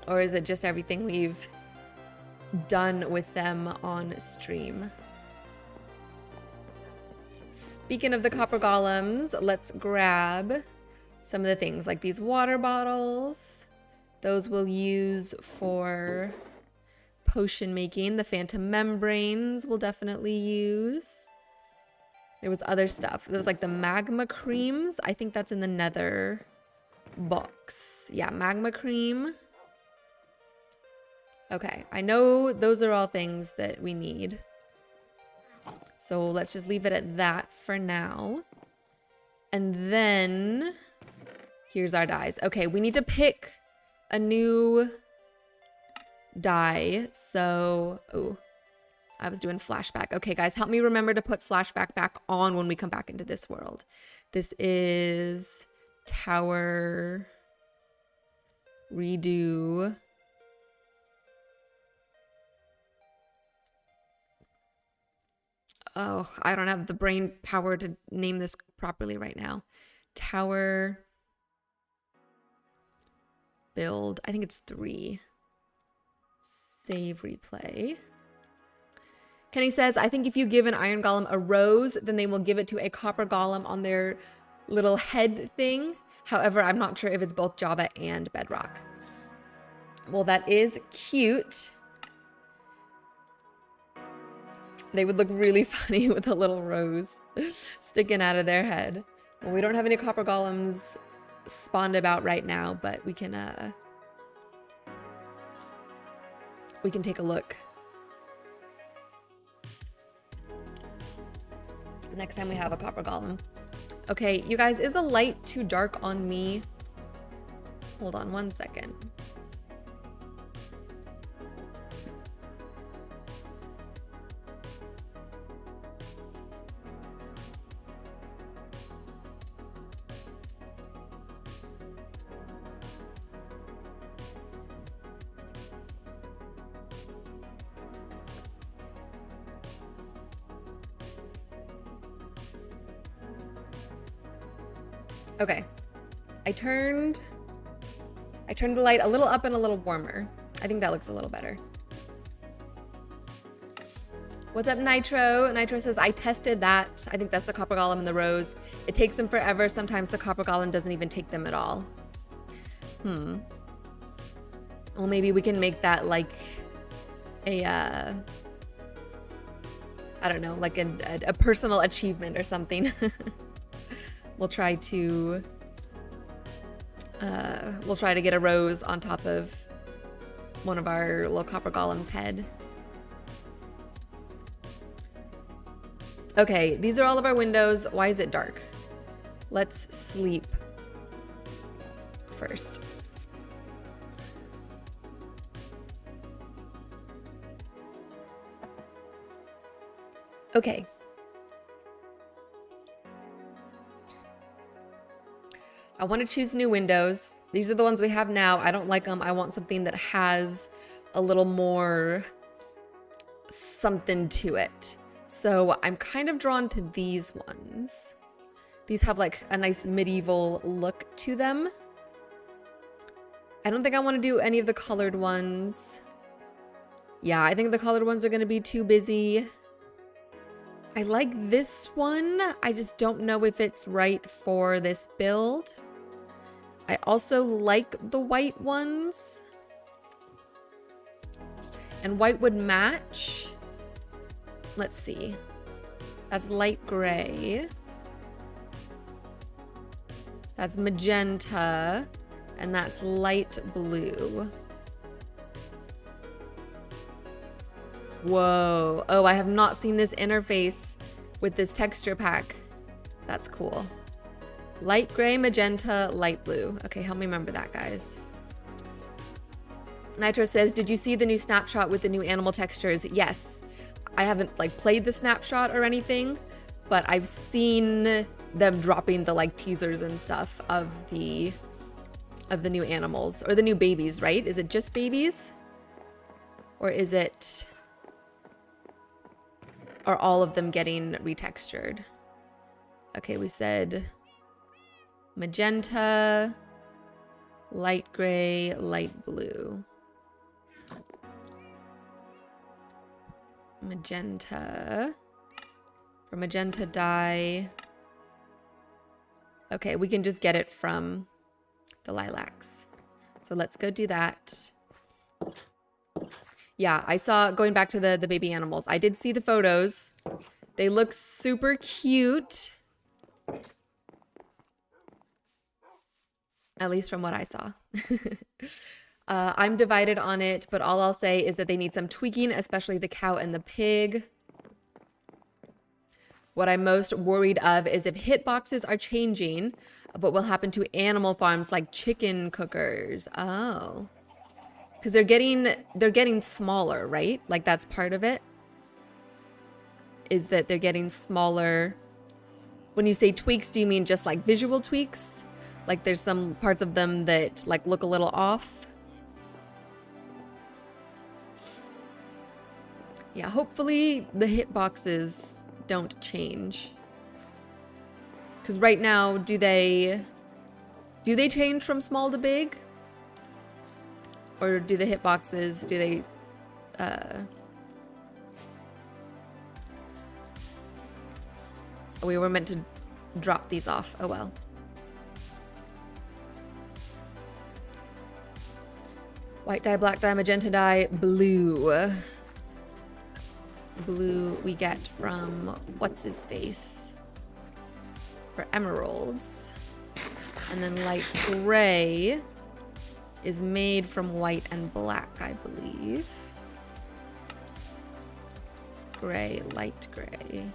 Or is it just everything we've done with them on stream? Speaking of the copper golems, let's grab some of the things like these water bottles. Those we'll use for potion making. The phantom membranes we'll definitely use. There was other stuff. There was like the magma creams. I think that's in the nether box. Yeah, magma cream. Okay, I know those are all things that we need. So let's just leave it at that for now. And then here's our dyes. Okay, we need to pick a new dye. So, oh, I was doing flashback. Okay, guys, help me remember to put flashback back on when we come back into this world. This is tower redo. Oh, I don't have the brain power to name this properly right now. Tower build. I think it's 3. Save replay. Kenny says, I think if you give an iron golem a rose, then they will give it to a copper golem on their little head thing. However, I'm not sure if it's both Java and Bedrock. Well, that is cute. They would look really funny with a little rose sticking out of their head. Well, we don't have any copper golems spawned about right now, but we can take a look next time we have a copper golem. Okay, you guys, is the light too dark on me? Hold on one second. Okay, I turned the light a little up and a little warmer. I think that looks a little better. What's up, Nitro? Nitro says, I tested that. I think that's the copper golem and the rose. It takes them forever. Sometimes the copper golem doesn't even take them at all. Well, maybe we can make that like a, I don't know, like a personal achievement or something. We'll try to get a rose on top of one of our little copper golem's head. Okay, these are all of our windows. Why is it dark? Let's sleep first. Okay. I want to choose new windows. These are the ones we have now. I don't like them. I want something that has a little more something to it. So I'm kind of drawn to these ones. These have like a nice medieval look to them. I don't think I want to do any of the colored ones. Yeah, I think the colored ones are going to be too busy. I like this one. I just don't know if it's right for this build. I also like the white ones. And white would match. Let's see. That's light gray. That's magenta. And that's light blue. Whoa. Oh, I have not seen this interface with this texture pack. That's cool. Light gray, magenta, light blue. Okay, help me remember that, guys. Nitro says, did you see the new snapshot with the new animal textures? Yes. I haven't like played the snapshot or anything, but I've seen them dropping the like teasers and stuff of the new animals or the new babies, right? Is it just babies? Or is it, are all of them getting retextured? Okay, we said magenta, light gray, light blue. magenta. For magenta dye. Okay, we can just get it from the lilacs. So let's go do that. Yeah, I saw, going back to the baby animals, I did see the photos. They look super cute. At least from what I saw. I'm divided on it, but all I'll say is that they need some tweaking, especially the cow and the pig. What I'm most worried of is if hitboxes are changing, what will happen to animal farms like chicken cookers. Oh. Because they're getting smaller, right? Like that's part of it. Is that they're getting smaller. When you say tweaks, do you mean just like visual tweaks? Like there's some parts of them that like look a little off. Yeah, hopefully the hitboxes don't change. Because right now, do they change from small to big? Or do the hitboxes, do they, we were meant to drop these off. Oh well. White dye, black dye, magenta dye, blue. Blue we get from what's his face for emeralds. And then light gray is made from white and black, I believe. Gray, light gray.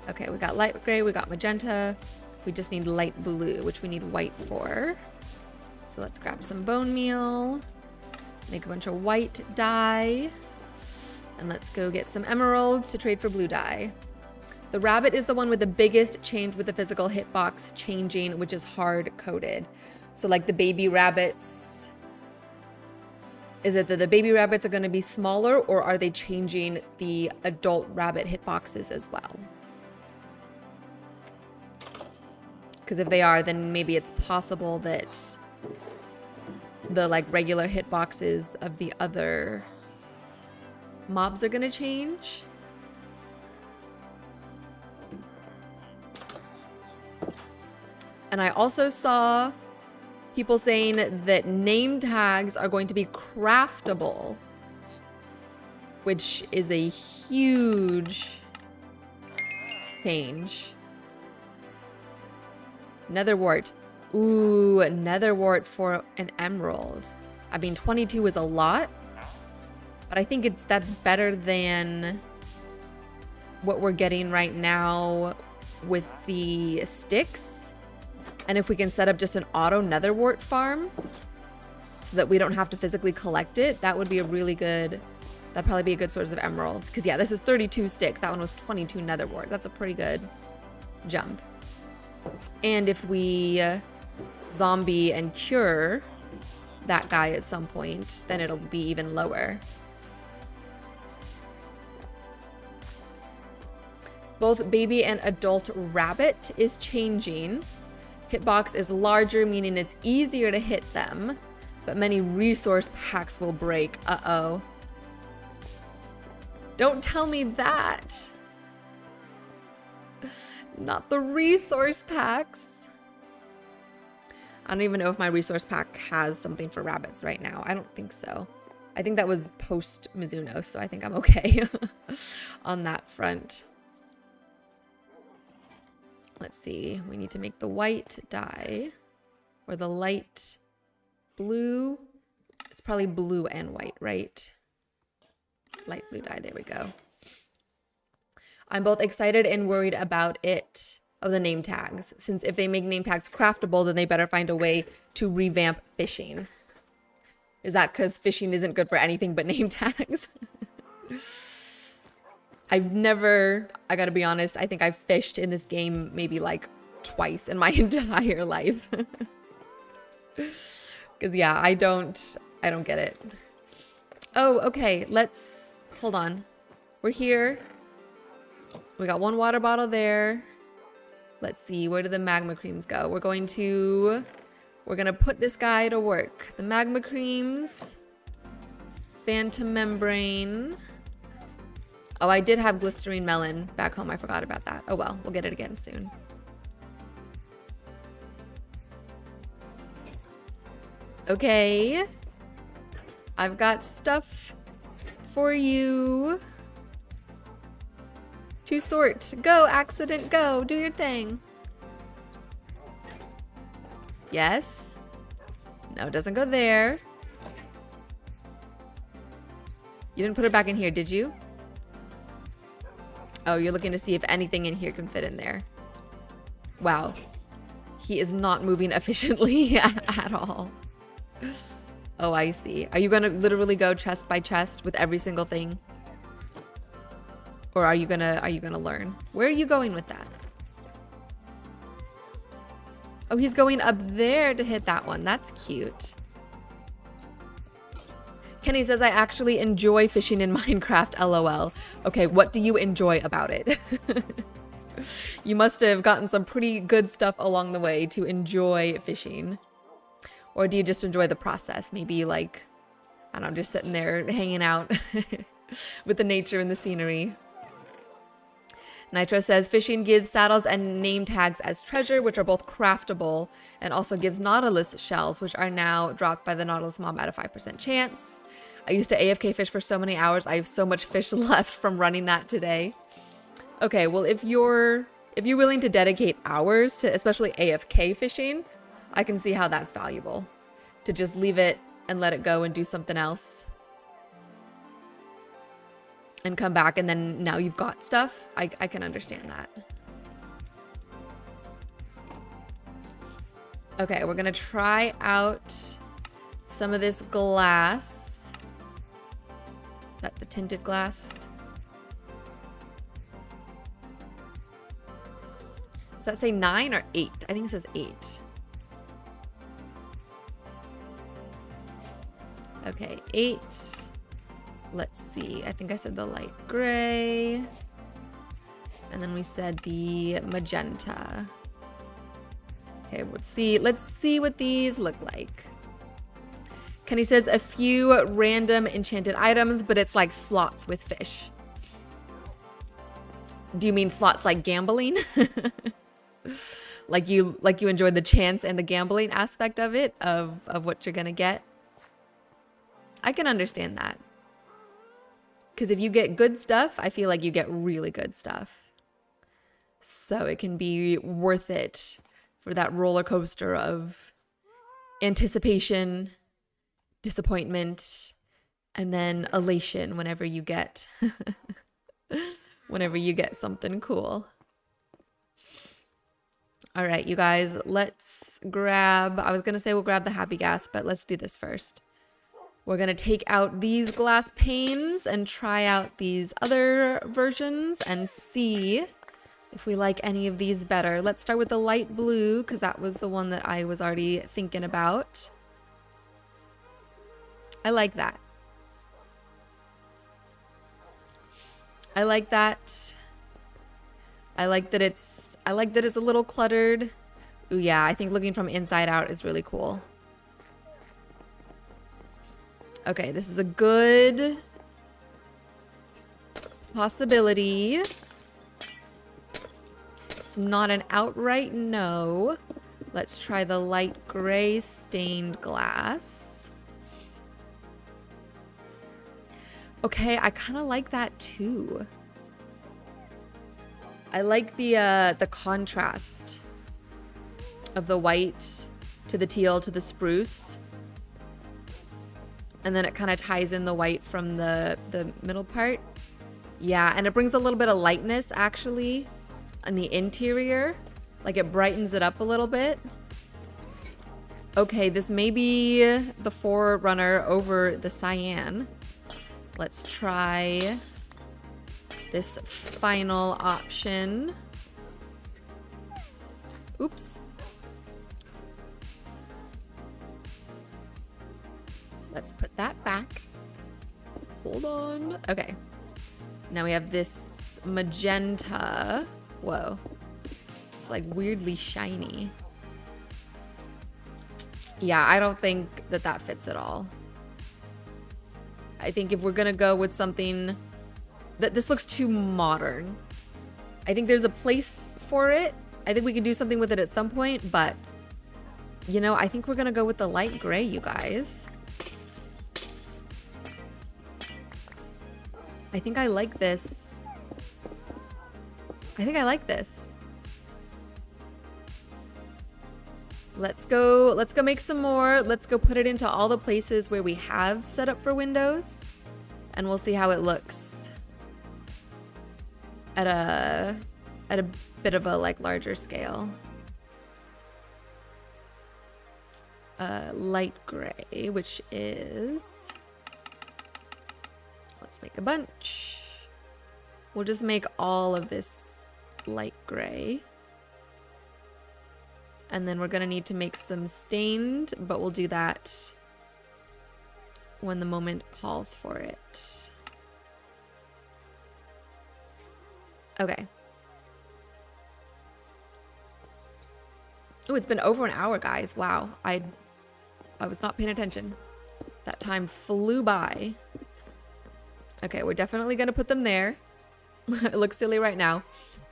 Okay, we got light gray, we got magenta. We just need light blue, which we need white for. So let's grab some bone meal, make a bunch of white dye, and let's go get some emeralds to trade for blue dye. The rabbit is the one with the biggest change with the physical hitbox changing, which is hard coded. So like the baby rabbits, is it that the baby rabbits are going to be smaller, or are they changing the adult rabbit hitboxes as well? Because if they are, then maybe it's possible that the like regular hitboxes of the other mobs are gonna change. And I also saw people saying that name tags are going to be craftable, which is a huge change. Netherwort. Ooh, a netherwort for an emerald. I mean, 22 is a lot, but I think that's better than what we're getting right now with the sticks. And if we can set up just an auto netherwort farm so that we don't have to physically collect it, that would be a really good, that'd probably be a good source of emeralds. Because yeah, this is 32 sticks. That one was 22 netherwort. That's a pretty good jump. And if we zombie and cure that guy at some point, then it'll be even lower. Both baby and adult rabbit is changing. Hitbox is larger, meaning it's easier to hit them, but many resource packs will break. Uh-oh. Don't tell me that. Not the resource packs. I don't even know if my resource pack has something for rabbits right now. I don't think so. I think that was post Mizunos, so I think I'm okay on that front. Let's see. We need to make the white dye or the light blue. It's probably blue and white, right? Light blue dye. There we go. I'm both excited and worried about it, of the name tags, since if they make name tags craftable, then they better find a way to revamp fishing. Is that because fishing isn't good for anything but name tags? I gotta be honest, I think I've fished in this game maybe like twice in my entire life. Because yeah, I don't get it. Oh, okay, hold on. We're here. We got one water bottle there. Let's see, where do the magma creams go? We're gonna put this guy to work. The magma creams, Phantom membrane. Oh, I did have glycerine melon back home. I forgot about that. Oh well, we'll get it again soon. Okay. I've got stuff for you to sort. Go, accident, go. Do your thing. Yes. No, it doesn't go there. You didn't put it back in here, did you? Oh, you're looking to see if anything in here can fit in there. Wow. He is not moving efficiently at all. Oh, I see. Are you gonna literally go chest by chest with every single thing? Or are you gonna learn? Where are you going with that? Oh, he's going up there to hit that one. That's cute. Kenny says, I actually enjoy fishing in Minecraft, LOL. Okay, what do you enjoy about it? You must have gotten some pretty good stuff along the way to enjoy fishing. Or do you just enjoy the process? Maybe like, I don't know, just sitting there hanging out with the nature and the scenery. Nitro says, fishing gives saddles and name tags as treasure, which are both craftable, and also gives Nautilus shells, which are now dropped by the Nautilus mob at a 5% chance. I used to AFK fish for so many hours. I have so much fish left from running that today. Okay, well, if you're willing to dedicate hours to especially AFK fishing, I can see how that's valuable. To just leave it and let it go and do something else. And come back and then now you've got stuff. I can understand that. Okay, we're gonna try out some of this glass. Is that the tinted glass? Does that say 9 or 8? I think it says 8. Okay, 8. Let's see. I think I said the light gray. And then we said the magenta. Okay, let's see what these look like. Kenny says a few random enchanted items, but it's like slots with fish. Do you mean slots like gambling? like you enjoyed the chance and the gambling aspect of it, of what you're gonna get? I can understand that. Because if you get good stuff, I feel like you get really good stuff. So it can be worth it for that roller coaster of anticipation, disappointment, and then elation whenever you get something cool. All right, you guys, let's grab, I was going to say we'll grab the happy gas, but let's do this first. We're going to take out these glass panes and try out these other versions and see if we like any of these better. Let's start with the light blue because that was the one that I was already thinking about. I like that. I like that. I like that it's a little cluttered. Ooh, yeah, I think looking from inside out is really cool. Okay, this is a good possibility. It's not an outright no. Let's try the light gray stained glass. Okay, I kind of like that too. I like the contrast of the white to the teal to the spruce. And then it kind of ties in the white from the middle part. Yeah, and it brings a little bit of lightness actually on the interior. Like it brightens it up a little bit. Okay, this may be the forerunner over the cyan. Let's try this final option. Oops. Let's put that back. Hold on. Okay. Now we have this magenta. Whoa. It's like weirdly shiny. Yeah, I don't think that fits at all. I think if we're gonna go with something that this looks too modern, I think there's a place for it. I think we can do something with it at some point, but you know, I think we're gonna go with the light gray, you guys. I think I like this. I think I like this. Let's go make some more. Let's go put it into all the places where we have set up for windows, and we'll see how it looks at a bit of a like larger scale. Light gray, which is, let's make a bunch. We'll just make all of this light gray. And then we're gonna need to make some stained, but we'll do that when the moment calls for it. Okay. Oh, it's been over an hour, guys. Wow, I was not paying attention. That time flew by. Okay, we're definitely gonna put them there. It looks silly right now,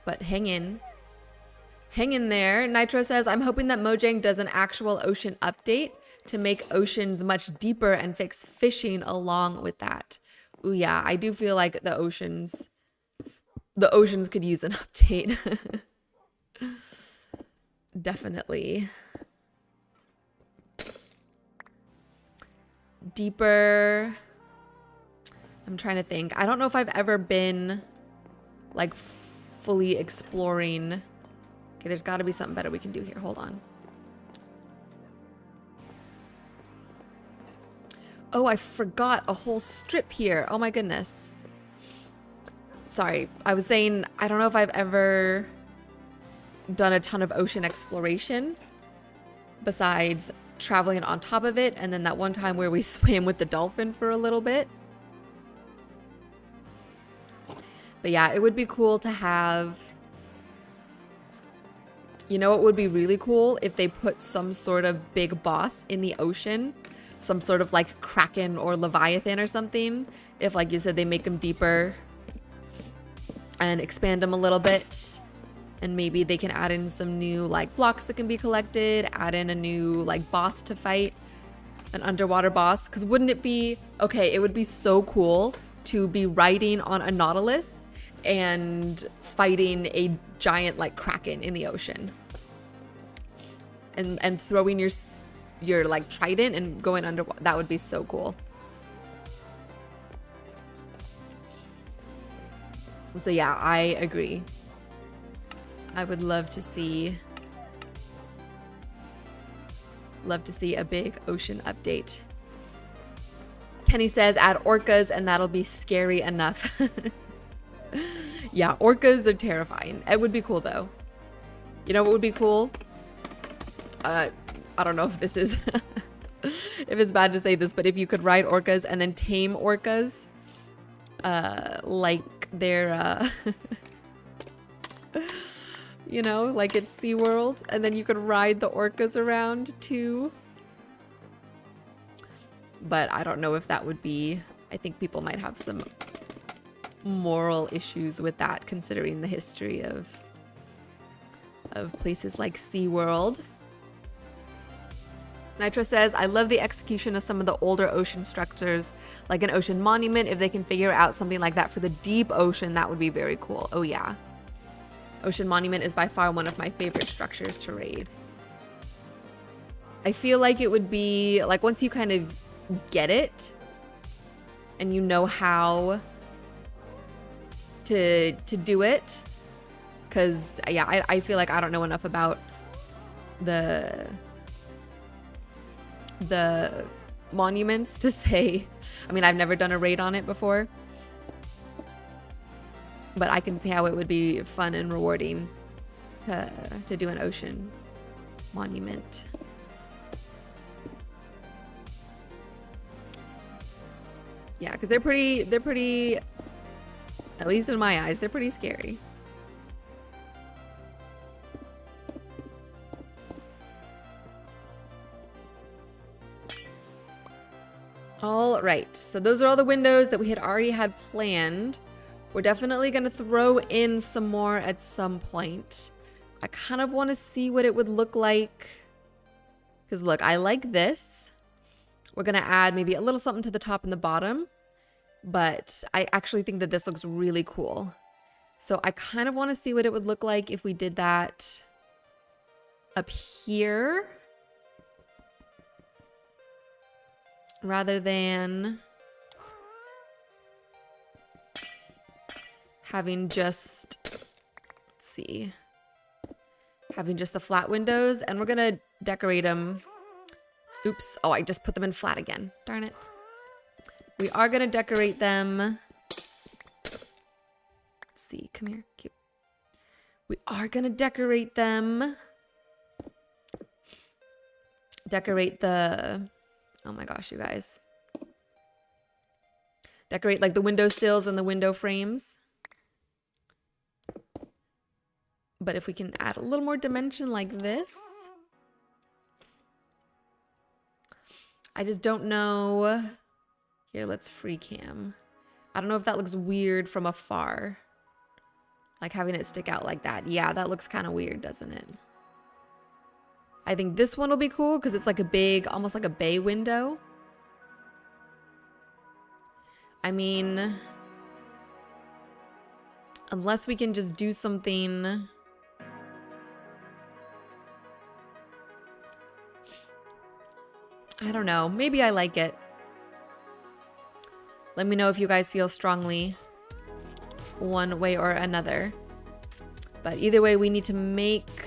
but hang in. Hang in there. Nitro says, I'm hoping that Mojang does an actual ocean update to make oceans much deeper and fix fishing along with that. Ooh, yeah, I do feel like the oceans could use an update. Definitely. Deeper. I'm trying to think. I don't know if I've ever been like fully exploring. Okay, there's got to be something better we can do here. Hold on. Oh, I forgot a whole strip here. Oh my goodness. Sorry, I was saying I don't know if I've ever done a ton of ocean exploration besides traveling on top of it, and then that one time where we swam with the dolphin for a little bit. But yeah, it would be cool to have, you know, it would be really cool if they put some sort of big boss in the ocean, some sort of like Kraken or Leviathan or something. If, like you said, they make them deeper and expand them a little bit. And maybe they can add in some new like blocks that can be collected, add in a new like boss to fight, an underwater boss. Because wouldn't it be, okay, it would be so cool to be riding on a Nautilus and fighting a giant like Kraken in the ocean. And throwing your like trident and going underwater. That would be so cool. So yeah, I agree. I would love to see a big ocean update. Kenny says add orcas and that'll be scary enough. Yeah, orcas are terrifying. It would be cool though. You know what would be cool? I don't know if this is if it's bad to say this, but if you could ride orcas and then tame orcas like they're you know, like it's SeaWorld, and then you could ride the orcas around too. But I don't know if that would be, I think people might have some moral issues with that, considering the history of places like SeaWorld. Nitro says, I love the execution of some of the older ocean structures, like an ocean monument. If they can figure out something like that for the deep ocean, that would be very cool. Oh yeah. Ocean Monument is by far one of my favorite structures to raid. I feel like it would be, like once you kind of get it, and you know how to do it, because yeah, I feel like I don't know enough about the monuments to say. I mean, I've never done a raid on it before, but I can see how it would be fun and rewarding to do an ocean monument. Yeah, because they're pretty, at least in my eyes, they're pretty scary. All right, so those are all the windows that we had already had planned. We're definitely gonna throw in some more at some point. I kind of want to see what it would look like. Because look, I like this. We're gonna add maybe a little something to the top and the bottom. But I actually think that this looks really cool. So I kind of want to see what it would look like if we did that up here. Rather than having just, let's see, having just the flat windows. And we're gonna decorate them. Oops, oh, I just put them in flat again. Darn it. We are gonna decorate them. Let's see, come here, cute. We are gonna decorate them. Decorate the, oh my gosh, you guys. Decorate like the window sills and the window frames. But if we can add a little more dimension like this. I just don't know. Here, let's free cam. I don't know if that looks weird from afar. Like having it stick out like that. Yeah, that looks kind of weird, doesn't it? I think this one will be cool because it's like a big, almost like a bay window. I mean, unless we can just do something. I don't know. Maybe I like it. Let me know if you guys feel strongly one way or another. But either way, we need to make...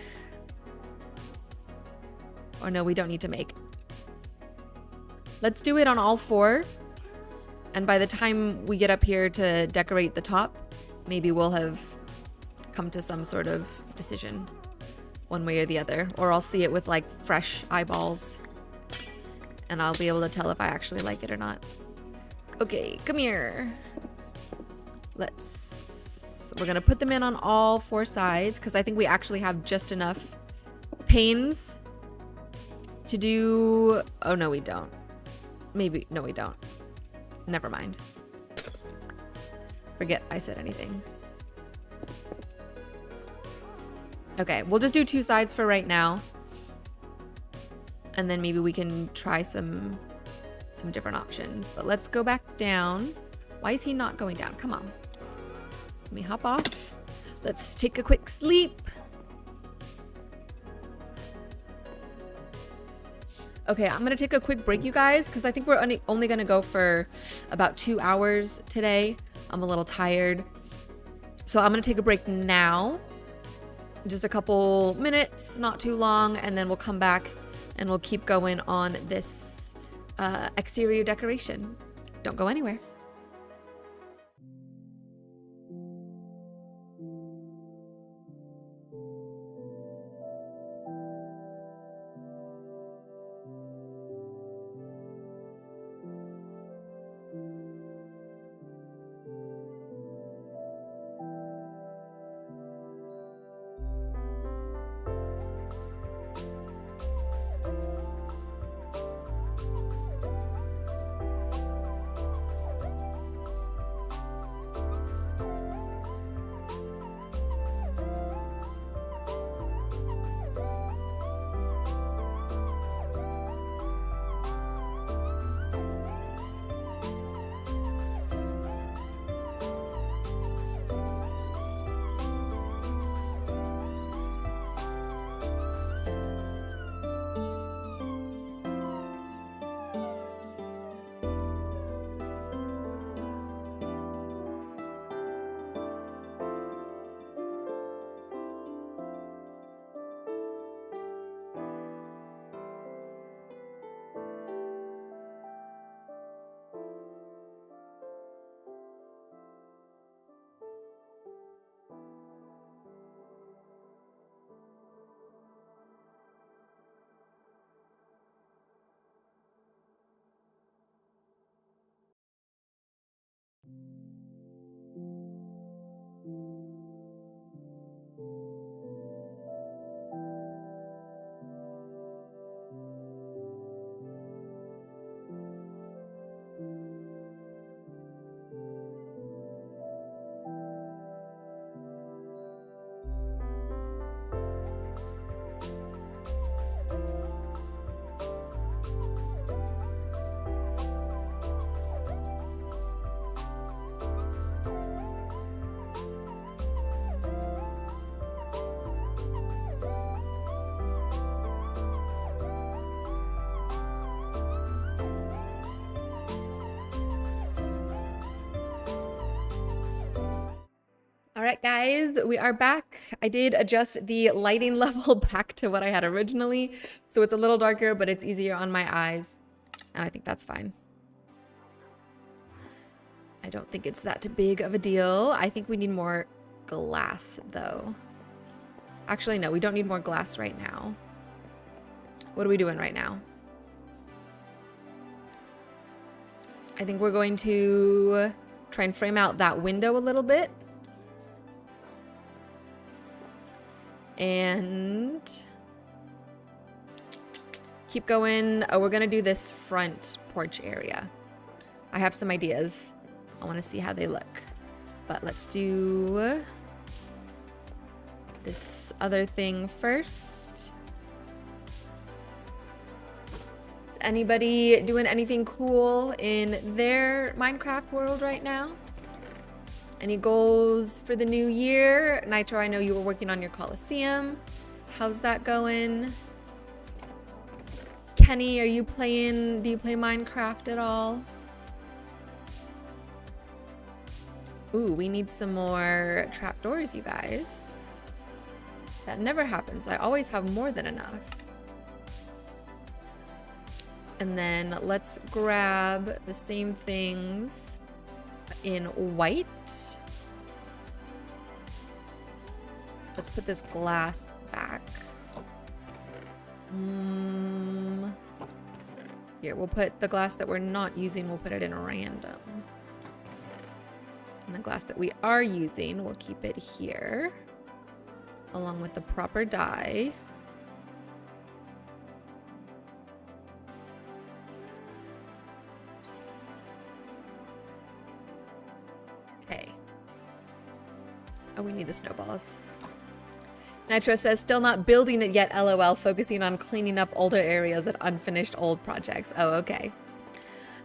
Or no, we don't need to make. Let's do it on all four. And by the time we get up here to decorate the top, maybe we'll have come to some sort of decision one way or the other. Or I'll see it with like fresh eyeballs. And I'll be able to tell if I actually like it or not. Okay, come here. We're gonna put them in on all four sides because I think we actually have just enough panes to do, oh no we don't. Maybe, no we don't. Never mind. Forget I said anything. Okay, we'll just do two sides for right now. And then maybe we can try some different options. But let's go back down. Why is he not going down? Come on. Let me hop off. Let's take a quick sleep. Okay, I'm gonna take a quick break, you guys, because I think we're only gonna go for about 2 hours today. I'm a little tired. So I'm gonna take a break now. Just a couple minutes, not too long, and then we'll come back and we'll keep going on this exterior decoration. Don't go anywhere. right, guys, we are back. I did adjust the lighting level back to what I had originally, so it's a little darker, but it's easier on my eyes, and I think that's fine. I don't think it's that big of a deal. I think we need more glass, though. Actually, no, we don't need more glass right now. What are we doing right now? I think we're going to try and frame out that window a little bit. And keep going. Oh, we're gonna do this front porch area. I have some ideas. I want to see how they look, but let's do this other thing first. Is anybody doing anything cool in their Minecraft world right now? Any goals for the new year? Nitro, I know you were working on your Coliseum. How's that going? Kenny, do you play Minecraft at all? Ooh, we need some more trapdoors, you guys. That never happens. I always have more than enough. And then let's grab the same things in white. Let's put this glass back. Here, we'll put the glass that we're not using, we'll put it in random. And the glass that we are using, we'll keep it here, along with the proper dye. Okay. Oh, we need the snowballs. Nitro says, still not building it yet, LOL, focusing on cleaning up older areas and unfinished old projects. Oh, okay.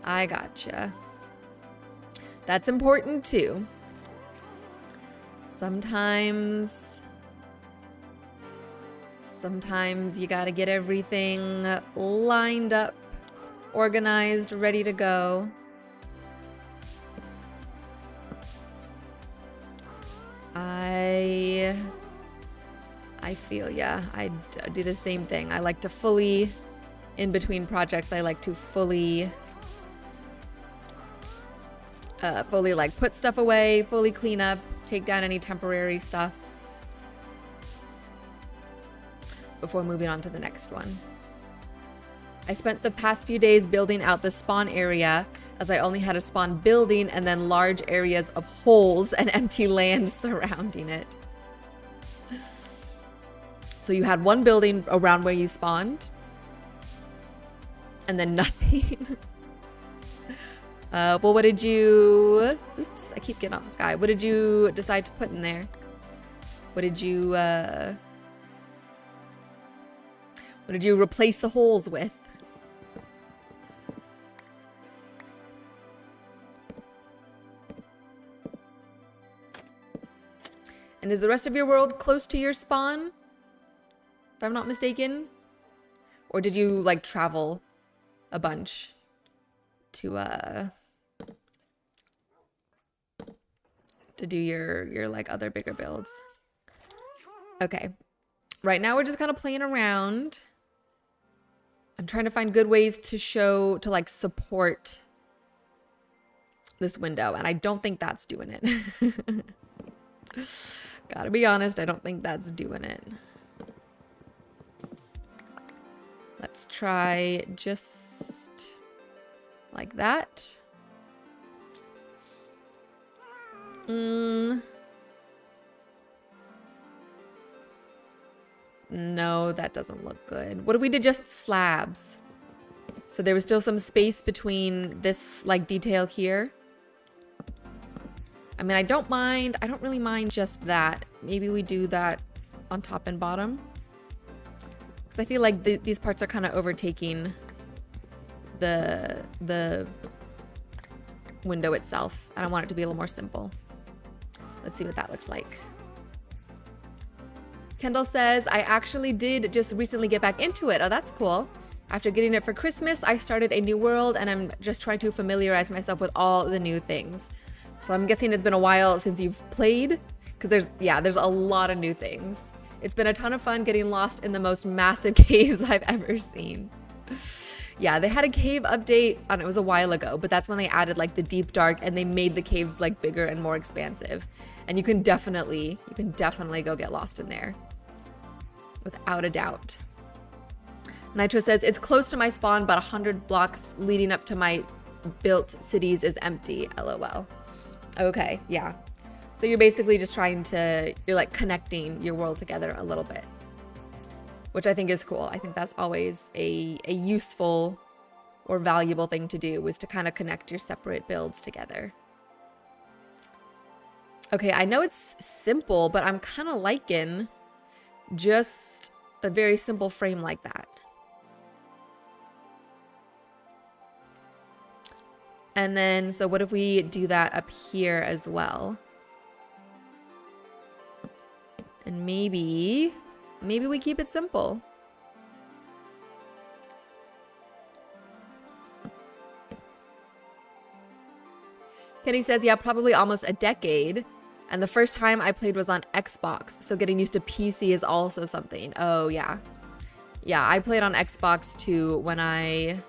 I gotcha. That's important too. Sometimes you gotta get everything lined up, organized, ready to go. I feel ya. I do the same thing. I like to fully, in between projects, I like to fully like put stuff away, fully clean up, take down any temporary stuff before moving on to the next one. I spent the past few days building out the spawn area, as I only had a spawn building and then large areas of holes and empty land surrounding it. So you had one building around where you spawned and then nothing. Well, what did you... Oops, I keep getting off the sky. What did you decide to put in there? What did you replace the holes with? And is the rest of your world close to your spawn? If I'm not mistaken? Or did you, like, travel a bunch to do your like other bigger builds? Okay. Right now we're just kind of playing around. I'm trying to find good ways to like support this window, and I don't think that's doing it. Gotta be honest, I don't think that's doing it. Let's try just like that. No, that doesn't look good. What if we did just slabs? So there was still some space between this like detail here. I mean, I don't really mind just that. Maybe we do that on top and bottom. Because I feel like these parts are kind of overtaking the window itself. And I want it to be a little more simple. Let's see what that looks like. Kendall says, I actually did just recently get back into it. Oh, that's cool. After getting it for Christmas, I started a new world and I'm just trying to familiarize myself with all the new things. So I'm guessing it's been a while since you've played. Because there's a lot of new things. It's been a ton of fun getting lost in the most massive caves I've ever seen. Yeah, they had a cave update, I don't know, it was a while ago, but that's when they added like the deep dark and they made the caves like bigger and more expansive. And you can definitely go get lost in there. Without a doubt. Nitro says, it's close to my spawn, but 100 blocks leading up to my built cities is empty, LOL. Okay, yeah. So you're basically just you're like connecting your world together a little bit, which I think is cool. I think that's always a useful or valuable thing to do, is to kind of connect your separate builds together. Okay, I know it's simple, but I'm kind of liking just a very simple frame like that. And then, so what if we do that up here as well? And maybe we keep it simple. Kenny says, yeah, probably almost a decade. And the first time I played was on Xbox. So getting used to PC is also something. Oh, yeah. Yeah, I played on Xbox too when I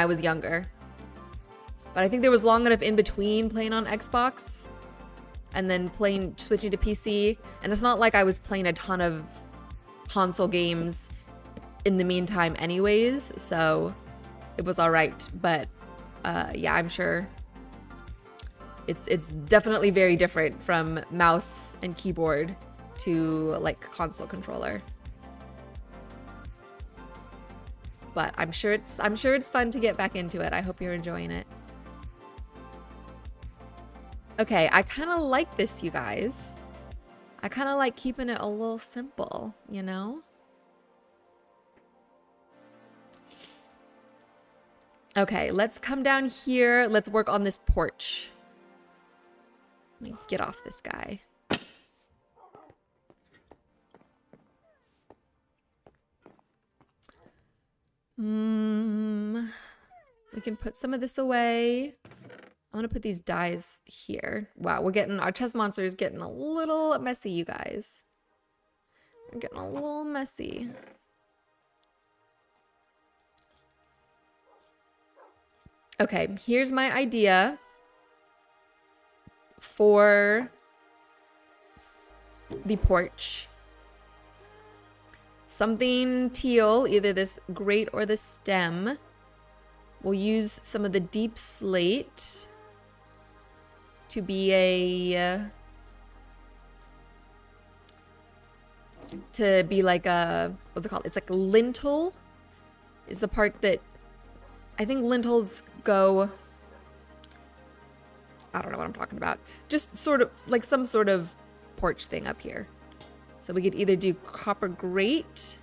was younger. But I think there was long enough in between playing on Xbox and then switching to PC. And it's not like I was playing a ton of console games in the meantime anyways, so it was all right. But yeah, I'm sure it's definitely very different from mouse and keyboard to like console controller. But I'm sure it's fun to get back into it. I hope you're enjoying it. Okay, I kind of like this, you guys. I kind of like keeping it a little simple, you know? Okay, let's come down here. Let's work on this porch. Let me get off this guy. We can put some of this away. I'm gonna put these dies here. Wow, our chess monster is getting a little messy, you guys. We're getting a little messy. Okay, here's my idea for the porch. Something teal, either this grate or the stem. We'll use some of the deep slate to be like a, what's it called? It's like lintel is the part that I think lintels go, I don't know what I'm talking about. Just sort of like some sort of porch thing up here. So we could either do copper grate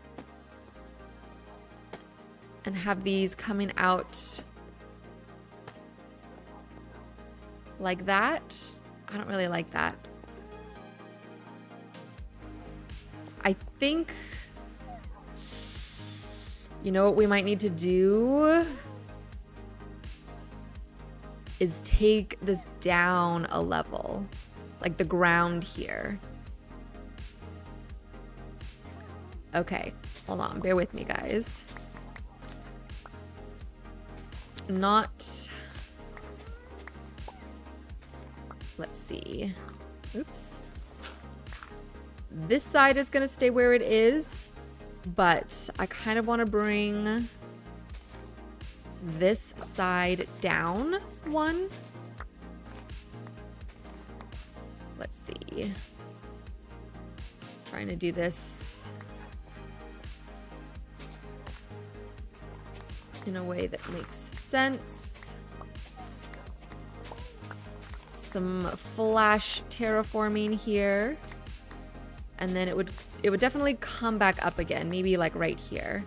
and have these coming out like that. I don't really like that. I think, you know what we might need to do is take this down a level, like the ground here. Okay, hold on, bear with me, guys. Let's see. Oops. This side is gonna stay where it is, but I kind of want to bring this side down one. Let's see. Trying to do this in a way that makes sense. Some flash terraforming here. And then it would definitely come back up again, maybe like right here.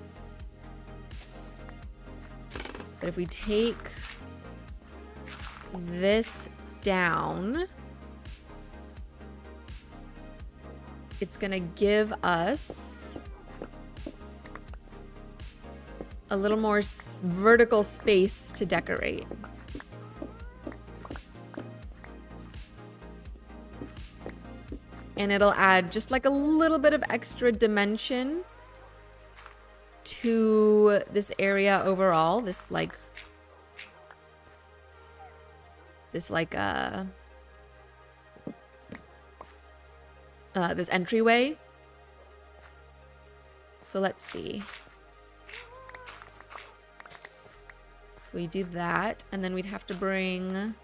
But if we take this down, it's gonna give us a little more vertical space to decorate. And it'll add just like a little bit of extra dimension to this area overall. This entryway. So let's see. So we do that, and then we'd have to bring,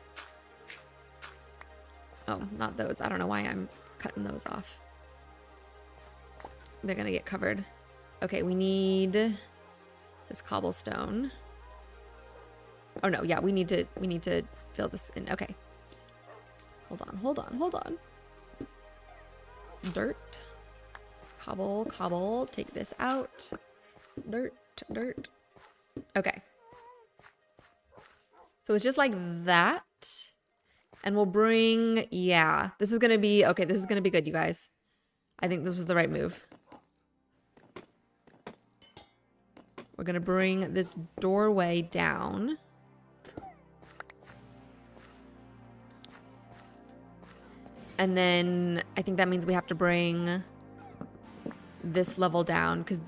oh, not those. I don't know why I'm cutting those off. They're gonna get covered. Okay, we need this cobblestone. Oh no, yeah, we need to fill this in. Okay. Hold on. Dirt. Cobble, take this out. Dirt. Okay. So it's just like that. And we'll bring, yeah, this is gonna be good, you guys. I think this was the right move. We're gonna bring this doorway down. And then I think that means we have to bring this level down because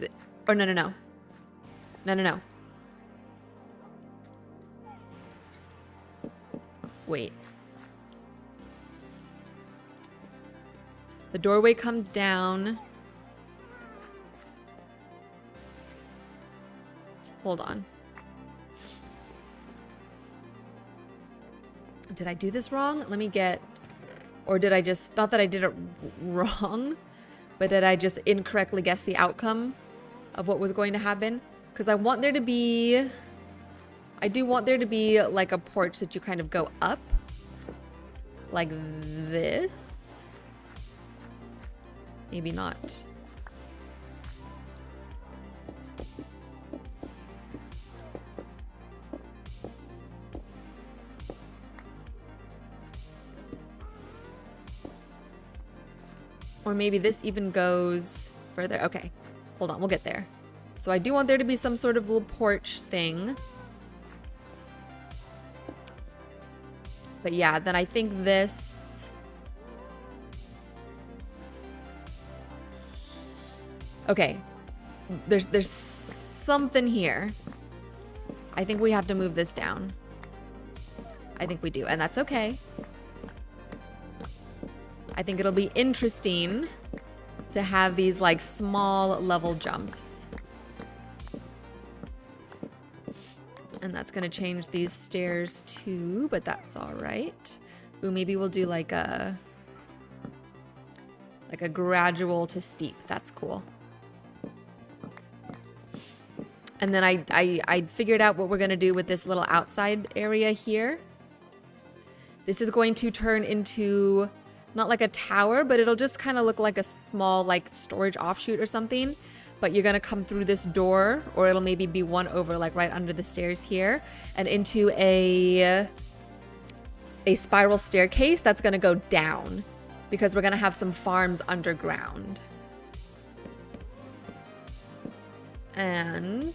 no. Wait. The doorway comes down. Hold on. Did I do this wrong? Let me get, or did I just, not that I did it wrong, but did I just incorrectly guess the outcome of what was going to happen? Because I want there to be, I do want there to be like a porch that you kind of go up like this. Maybe not. Or maybe this even goes further. Okay, hold on, we'll get there. So I do want there to be some sort of little porch thing. But yeah, then I think this... Okay, there's something here. I think we have to move this down. I think we do, and that's okay. I think it'll be interesting to have these like small level jumps. And that's gonna change these stairs too, but that's all right. Ooh, maybe we'll do like a gradual to steep. That's cool. And then I figured out what we're gonna do with this little outside area here. This is going to turn into not like a tower, but it'll just kind of look like a small like storage offshoot or something. But you're gonna come through this door, or it'll maybe be one over like right under the stairs here, and into a spiral staircase that's gonna go down because we're gonna have some farms underground. And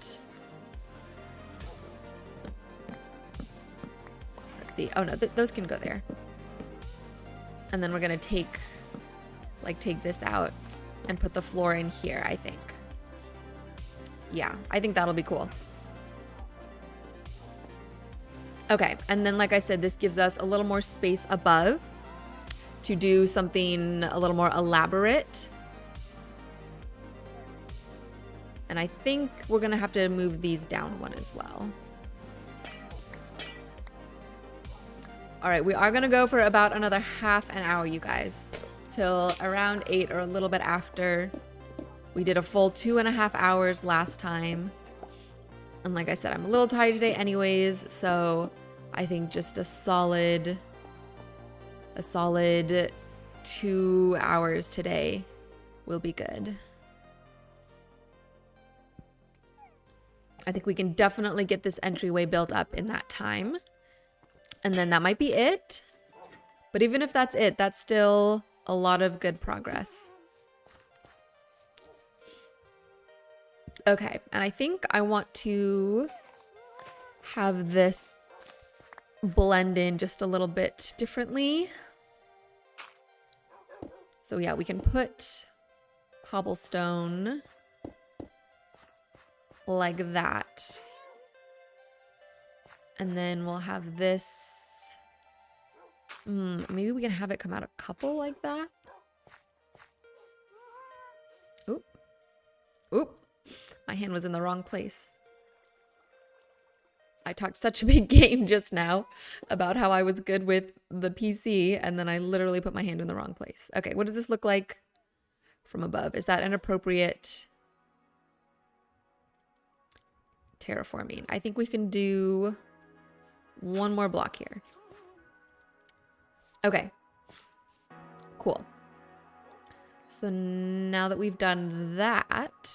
let's see. Oh no, those can go there. And then we're gonna take this out and put the floor in here, I think. Yeah, I think that'll be cool. Okay, and then like I said, this gives us a little more space above to do something a little more elaborate. And I think we're gonna have to move these down one as well. All right, we are gonna go for about another half an hour, you guys, till around 8 or a little bit after. We did a full 2.5 hours last time. And like I said, I'm a little tired today anyways, so I think just a solid 2 hours today will be good. I think we can definitely get this entryway built up in that time. And then that might be it. But even if that's it, that's still a lot of good progress. Okay, and I think I want to have this blend in just a little bit differently. So yeah, we can put cobblestone like that. And then we'll have this. Maybe we can have it come out a couple like that. Oop. Oop. My hand was in the wrong place. I talked such a big game just now about how I was good with the PC, and then I literally put my hand in the wrong place. Okay, what does this look like from above? Is that an appropriate terraforming? I think we can do one more block here. Okay, cool. So now that we've done that,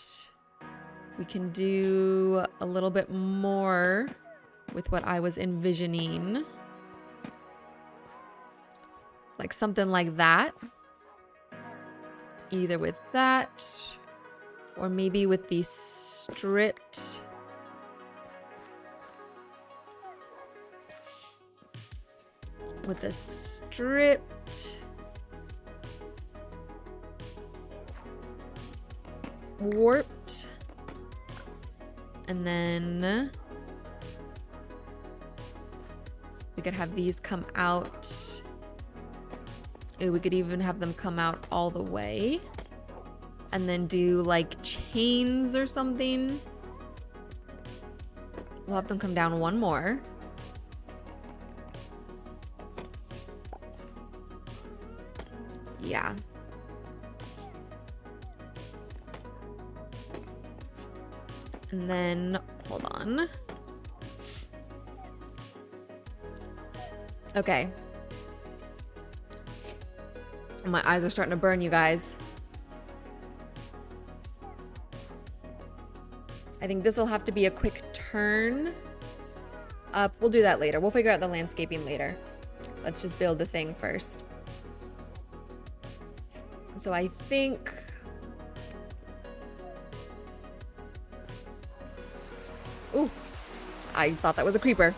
we can do a little bit more with what I was envisioning. Like something like that. Either with that, or maybe with the stripped. With the stripped warped, and then we could have these come out. Ooh, we could even have them come out all the way, and then do like chains or something. We'll have them come down one more. Yeah. And then, hold on. Okay. My eyes are starting to burn, you guys. I think this will have to be a quick turn up. We'll do that later. We'll figure out the landscaping later. Let's just build the thing first. So I think... Ooh, I thought that was a creeper.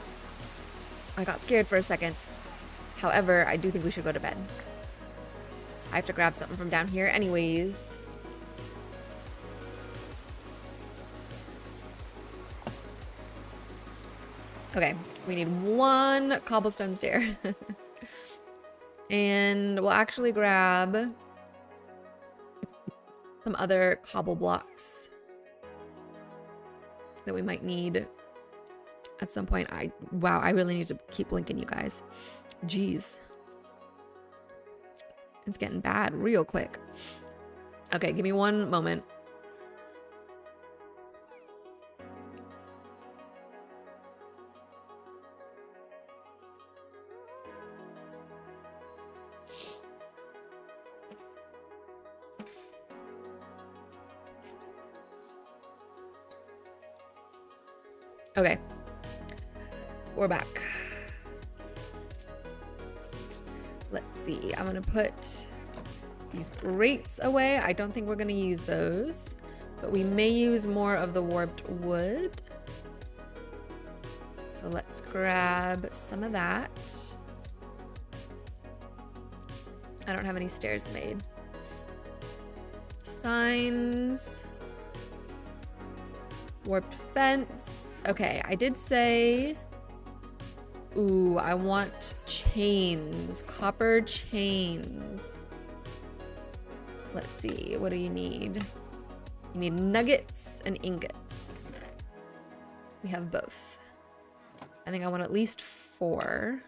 I got scared for a second. However, I do think we should go to bed. I have to grab something from down here anyways. Okay, we need one cobblestone stair. And we'll actually grab some other cobble blocks that we might need at some point. Wow, I really need to keep linking you guys. Jeez. It's getting bad real quick. Okay, give me one moment. Okay, we're back. Let's see, I'm gonna put these grates away. I don't think we're gonna use those, but we may use more of the warped wood. So let's grab some of that. I don't have any stairs made. Signs. Warped fence. Okay, I did say... Ooh, I want chains. Copper chains. Let's see, what do you need? You need nuggets and ingots. We have both. I think I want at least 4.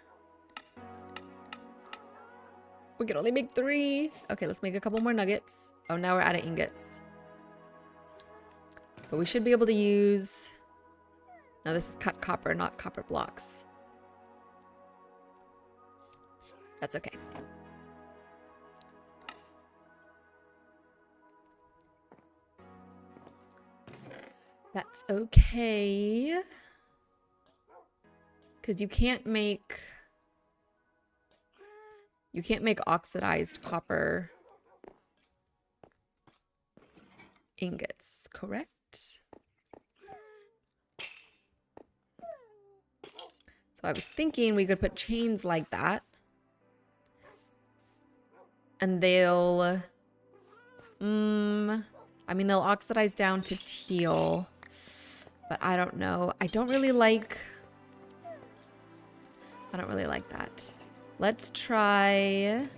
We can only make 3. Okay, let's make a couple more nuggets. Oh, now we're out of ingots. But we should be able to use... No, this is cut copper, not copper blocks. That's okay. That's okay. Because you can't make oxidized copper ingots, correct? So I was thinking we could put chains like that. And they'll, I mean, they'll oxidize down to teal, but I don't know. I don't really like that. Let's try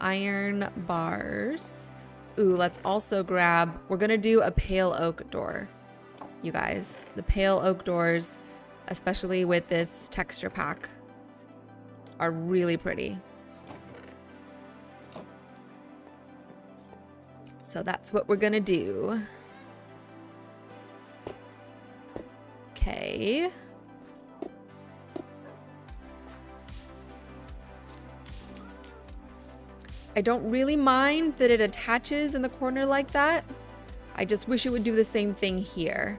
iron bars. Ooh, let's also grab, we're gonna do a pale oak door, you guys. The pale oak doors, especially with this texture pack, are really pretty. So that's what we're gonna do. Okay. I don't really mind that it attaches in the corner like that. I just wish it would do the same thing here.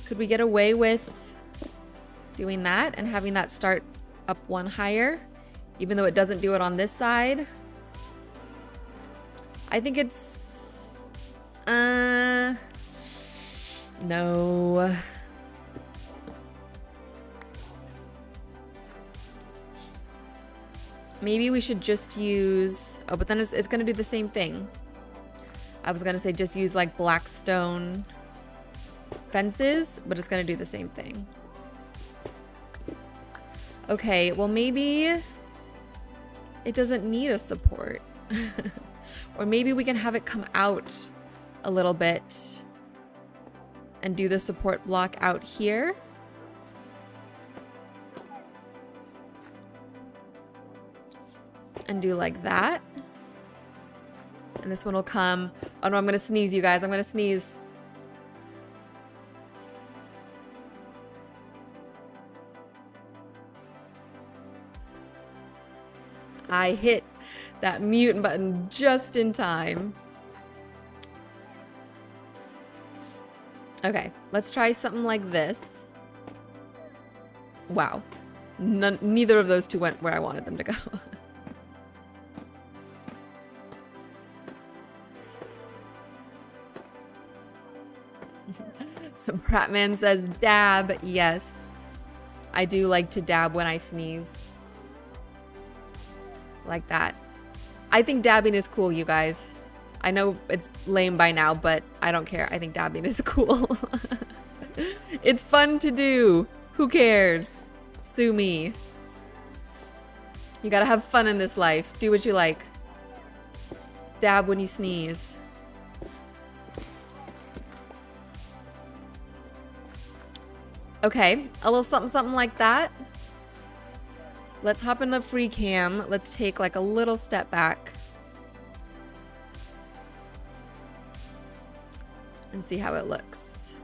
Could we get away with doing that and having that start up one higher, even though it doesn't do it on this side? I think it's, no. Maybe we should just use, oh, but then it's gonna do the same thing. I was gonna say just use like black stone fences, but it's gonna do the same thing. Okay, well maybe it doesn't need a support. Or maybe we can have it come out a little bit and do the support block out here. And do like that. And this one will come. Oh no, I'm gonna sneeze, you guys. I'm gonna sneeze. I hit that mute button just in time. Okay, let's try something like this. Wow. Neither of those two went where I wanted them to go. Bratman says dab. Yes, I do like to dab when I sneeze. Like that. I think dabbing is cool, you guys. I know it's lame by now, but I don't care. I think dabbing is cool. It's fun to do. Who cares? Sue me. You gotta have fun in this life. Do what you like. Dab when you sneeze. Okay, a little something like that. Let's hop in the free cam. Let's take like a little step back and see how it looks.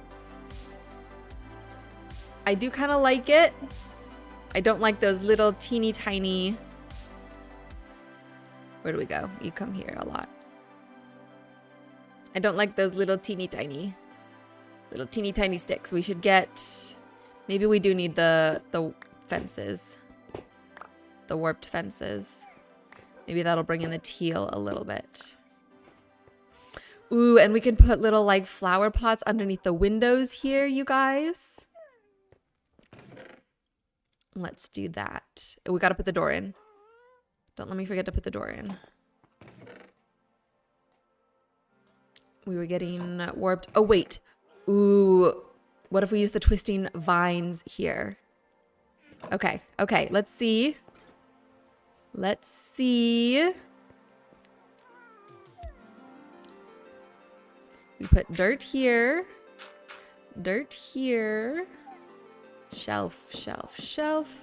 I do kind of like it. I don't like those little teeny tiny. Where do we go? You come here a lot. I don't like those little teeny tiny sticks. We should get, maybe we do need the fences. The warped fences. Maybe that'll bring in the teal a little bit. Ooh, and we can put little like flower pots underneath the windows here, you guys. Let's do that. We gotta put the door in. Don't let me forget to put the door in. We were getting warped. Oh, wait. Ooh, what if we use the twisting vines here? Okay, okay, let's see. Let's see. We put dirt here. Dirt here. Shelf, shelf, shelf.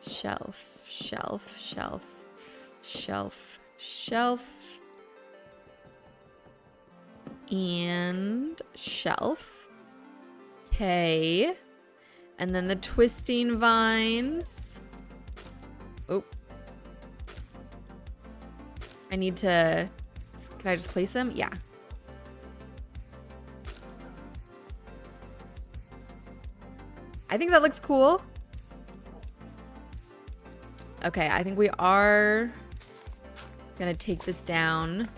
Shelf, shelf, shelf. Shelf, shelf. And shelf. Okay. And then the twisting vines. Oh. I need to, can I just place them? Yeah. I think that looks cool. Okay, I think we are gonna take this down.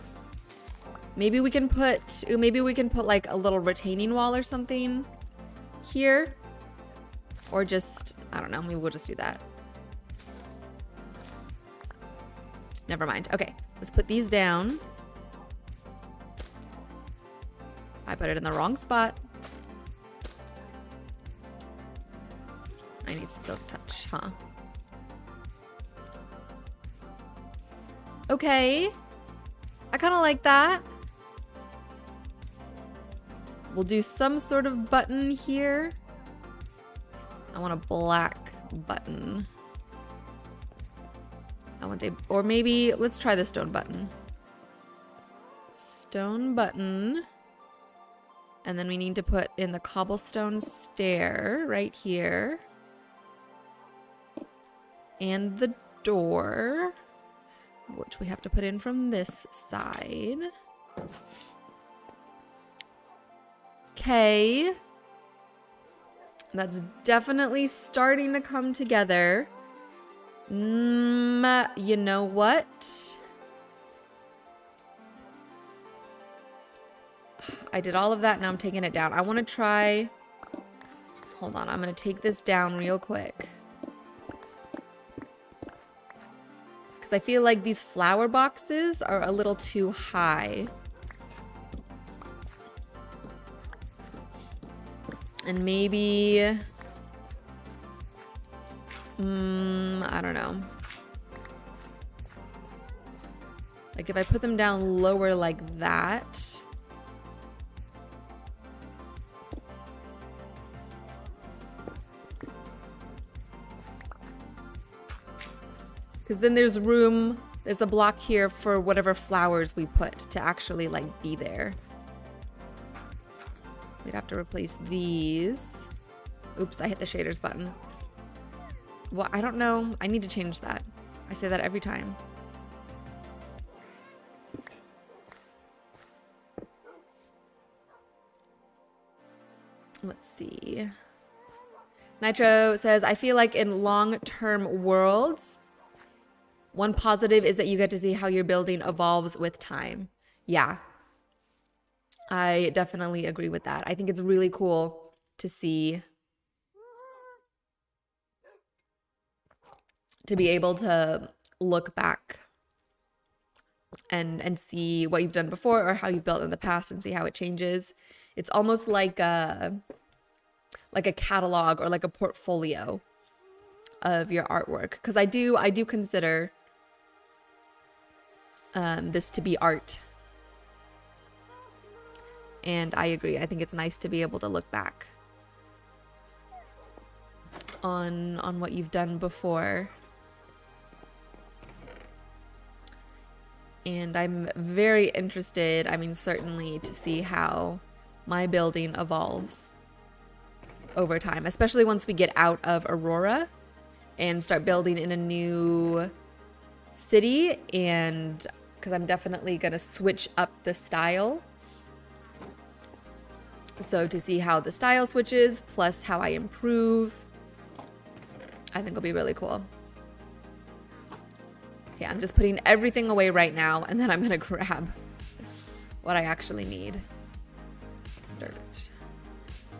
Maybe we can put, maybe we can put like a little retaining wall or something here. Or just, I don't know, maybe we'll just do that. Never mind. Okay, let's put these down. I put it in the wrong spot. I need silk touch, huh? Okay. I kind of like that. We'll do some sort of button here. I want a black button. I want a, or maybe let's try the stone button. Stone button. And then we need to put in the cobblestone stair right here. And the door, which we have to put in from this side. Okay. That's definitely starting to come together. You know what? I did all of that, now I'm taking it down. I want to try... Hold on, I'm going to take this down real quick. Because I feel like these flower boxes are a little too high. And maybe... I don't know. Like if I put them down lower like that... Because then there's room, there's a block here for whatever flowers we put to actually like be there. We'd have to replace these. Oops, I hit the shaders button. Well, I don't know. I need to change that. I say that every time. Let's see. Nitro says, I feel like in long-term worlds, one positive is that you get to see how your building evolves with time. Yeah. I definitely agree with that. I think it's really cool to see, to be able to look back and see what you've done before or how you've built in the past and see how it changes. It's almost like a catalog or like a portfolio of your artwork. Because I do consider this to be art. And I agree. I think it's nice to be able to look back on what you've done before. And I'm very interested, I mean, certainly to see how my building evolves over time, especially once we get out of Aurora and start building in a new city. And because I'm definitely going to switch up the style. So to see how the style switches, plus how I improve, I think will be really cool. Okay, I'm just putting everything away right now, and then I'm gonna grab what I actually need. Dirt.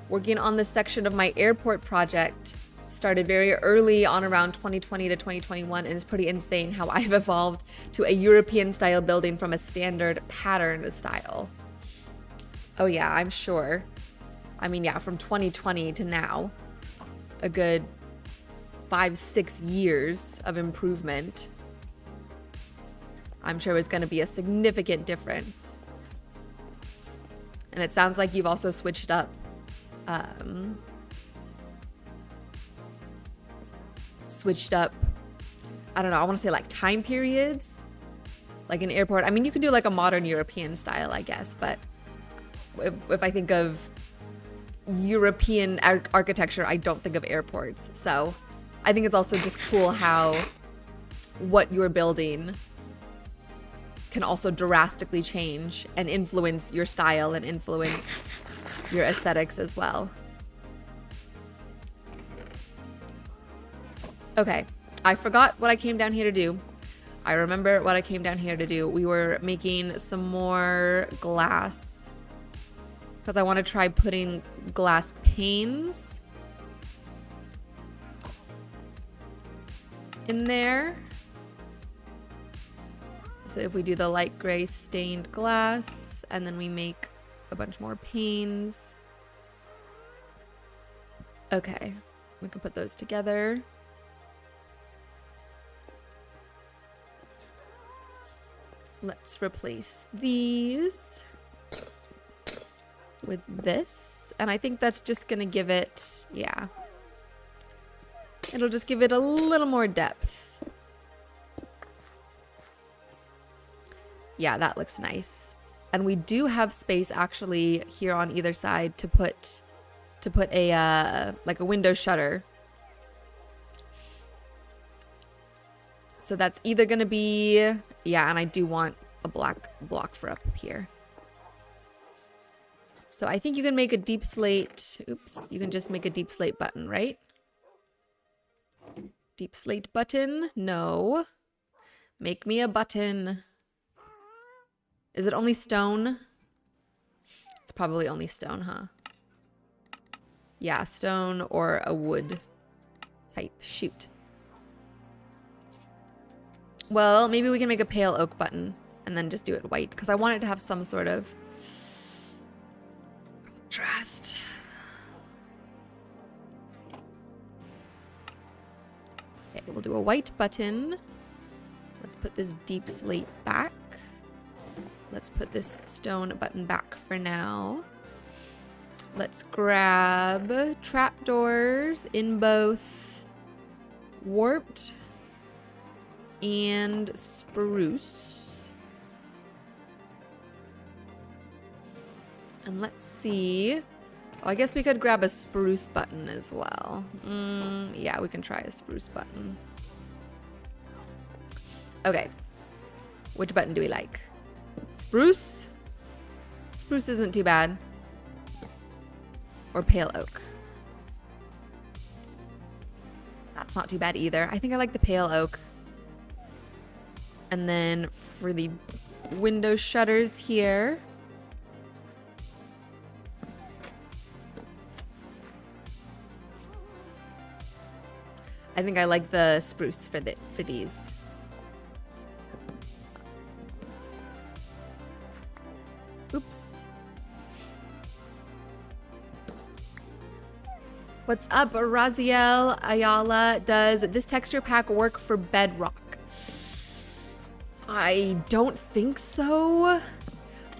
Working on this section of my airport project started very early on, around 2020 to 2021, and it's pretty insane how I've evolved to a European style building from a standard pattern style. Oh yeah, I'm sure. I mean, yeah, from 2020 to now, a good 5-6 years of improvement. I'm sure it's going to be a significant difference. And it sounds like you've also switched up I don't know, I want to say like time periods, like an airport. I mean, you can do like a modern European style, I guess, but if I think of European architecture, I don't think of airports. So I think it's also just cool how what you're building can also drastically change and influence your style and influence your aesthetics as well. Okay, I forgot what I came down here to do. I remember what I came down here to do. We were making some more glass because I want to try putting glass panes in there. So if we do the light gray stained glass and then we make a bunch more panes. Okay, we can put those together. Let's replace these with this. And I think that's just gonna give it, yeah. It'll just give it a little more depth. Yeah, that looks nice. And we do have space actually here on either side to put a like a window shutter. So that's either gonna be, yeah, and I do want a black block for up here. So I think you can make a deep slate. Oops, you can just make a deep slate button, right? Deep slate button? No. Make me a button. Is it only stone? It's probably only stone, huh? Yeah, stone or a wood type. Shoot. Well, maybe we can make a pale oak button and then just do it white because I want it to have some sort of contrast. Okay, we'll do a white button. Let's put this deep slate back. Let's put this stone button back for now. Let's grab trapdoors in both warped and spruce. And let's see. Oh, I guess we could grab a spruce button as well. Yeah, we can try a spruce button. Okay. Which button do we like? Spruce? Spruce isn't too bad. Or pale oak. That's not too bad either. I think I like the pale oak. And then for the window shutters here, I think I like the spruce for these. Oops. What's up, Raziel Ayala? Does this texture pack work for bedrock? I don't think so.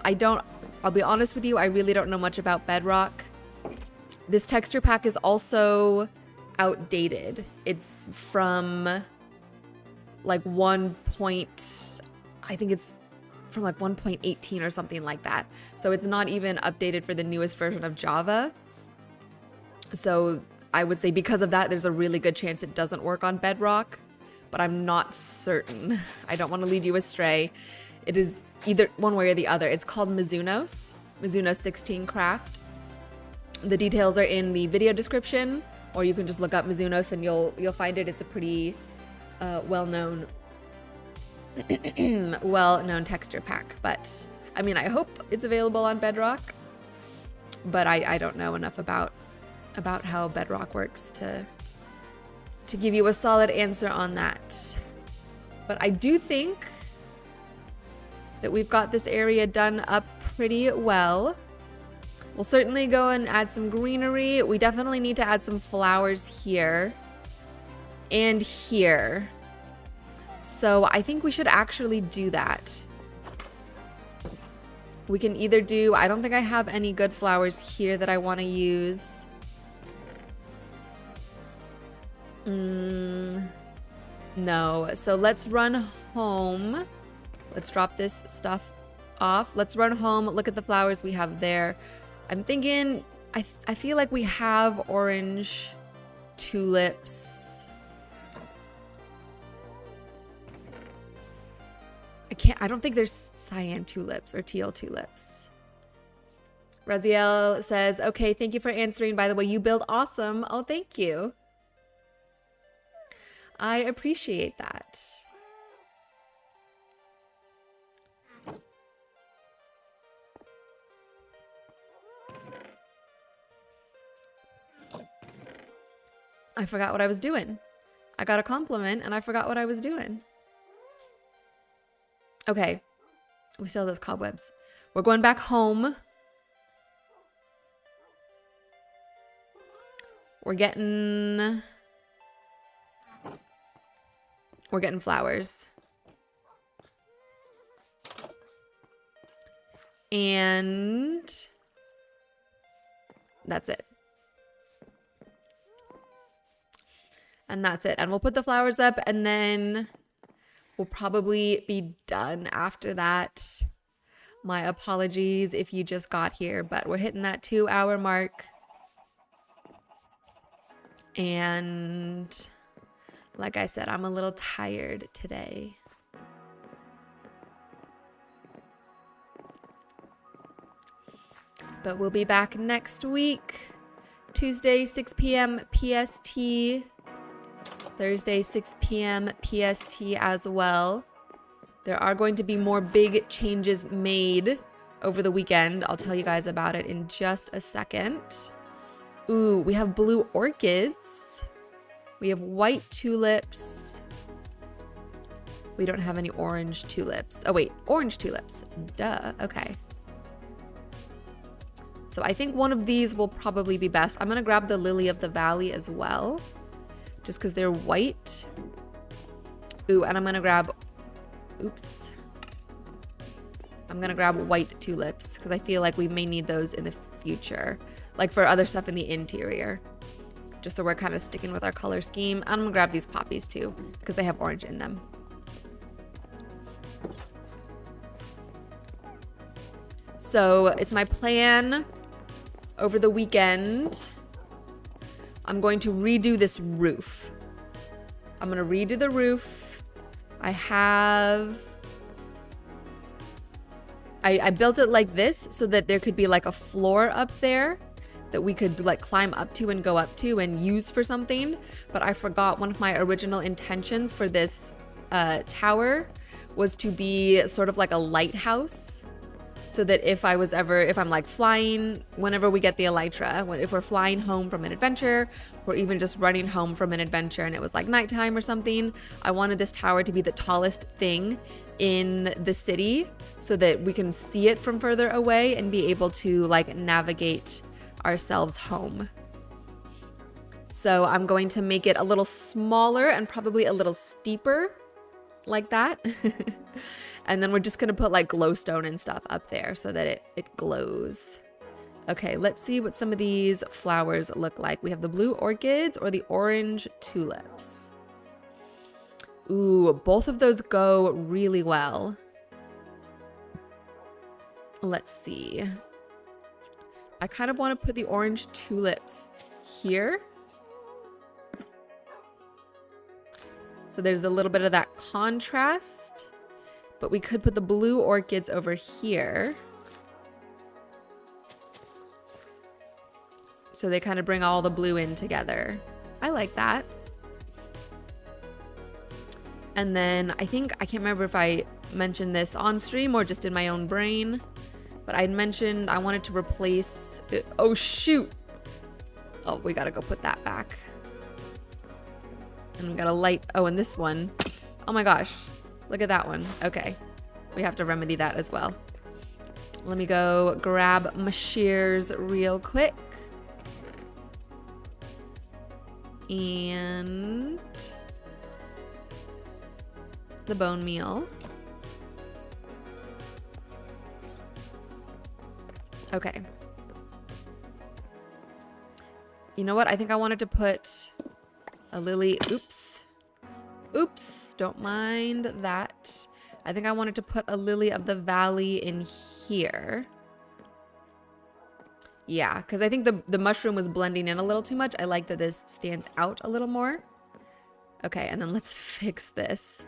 I'll be honest with you, I really don't know much about bedrock. This texture pack is also outdated. It's from like I think it's from like 1.18 or something like that. So it's not even updated for the newest version of Java. So I would say because of that, there's a really good chance it doesn't work on bedrock, but I'm not certain. I don't want to lead you astray. It is either one way or the other. It's called Mizunos 16 Craft. The details are in the video description, or you can just look up Mizunos and you'll find it. It's a pretty well-known texture pack. But I mean, I hope it's available on bedrock, but I don't know enough about how bedrock works to give you a solid answer on that. But I do think that we've got this area done up pretty well. We'll certainly go and add some greenery. We definitely need to add some flowers here and here. So I think we should actually do that. We can either do, I don't think I have any good flowers here that I want to use. No, so let's run home. Let's drop this stuff off. Let's run home, look at the flowers we have there. I'm thinking, I feel like we have orange tulips. I don't think there's cyan tulips or teal tulips. Raziel says, okay, thank you for answering. By the way, you build awesome. Oh, thank you. I appreciate that. I forgot what I was doing. I got a compliment and I forgot what I was doing. Okay. Okay. We still have those cobwebs. We're going back home. We're getting flowers. And that's it. And that's it. And we'll put the flowers up and then we'll probably be done after that. My apologies if you just got here, but we're hitting that 2-hour mark. And like I said, I'm a little tired today. But we'll be back next week. Tuesday, 6 p.m. PST. Thursday, 6 p.m. PST as well. There are going to be more big changes made over the weekend. I'll tell you guys about it in just a second. Ooh, we have blue orchids. We have white tulips. We don't have any orange tulips. Oh wait, orange tulips. Duh, okay. So I think one of these will probably be best. I'm gonna grab the lily of the valley as well, just because they're white. Ooh, and I'm gonna grab, oops. I'm gonna grab white tulips because I feel like we may need those in the future, like for other stuff in the interior, just so we're kind of sticking with our color scheme. I'm gonna grab these poppies too because they have orange in them. So it's my plan over the weekend. I'm going to redo this roof. I'm gonna redo the roof. I built it like this so that there could be like a floor up there that we could like climb up to and go up to and use for something. But I forgot one of my original intentions for this tower was to be sort of like a lighthouse. So that if I'm like flying, whenever we get the elytra, if we're flying home from an adventure, or even just running home from an adventure and it was like nighttime or something, I wanted this tower to be the tallest thing in the city so that we can see it from further away and be able to like navigate ourselves home. So I'm going to make it a little smaller and probably a little steeper like that. And then we're just gonna put like glowstone and stuff up there so that it glows. Okay, let's see what some of these flowers look like. We have the blue orchids or the orange tulips. Ooh, both of those go really well. Let's see. I kind of want to put the orange tulips here. So there's a little bit of that contrast. But we could put the blue orchids over here. So they kind of bring all the blue in together. I like that. And then I can't remember if I mentioned this on stream or just in my own brain, but I mentioned I wanted to replace, oh shoot. Oh, we gotta go put that back. And we gotta light, oh, and this one. Oh my gosh. Look at that one. Okay. We have to remedy that as well. Let me go grab my shears real quick. And the bone meal. Okay. You know what? I think I wanted to put a lily. Oops, don't mind that. I think I wanted to put a lily of the valley in here. Yeah, because I think the mushroom was blending in a little too much. I like that this stands out a little more. Okay, and then let's fix this.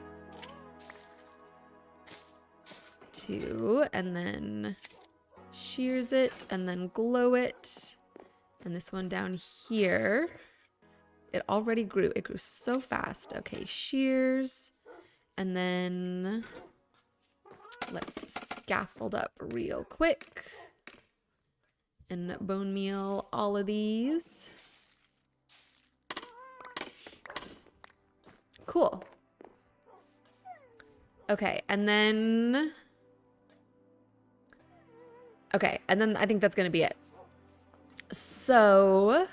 2, and then shears it, and then glow it. And this one down here. It already grew. It grew so fast. Okay, shears. And then let's scaffold up real quick. And bone meal all of these. Cool. Okay, and then I think that's gonna be it. So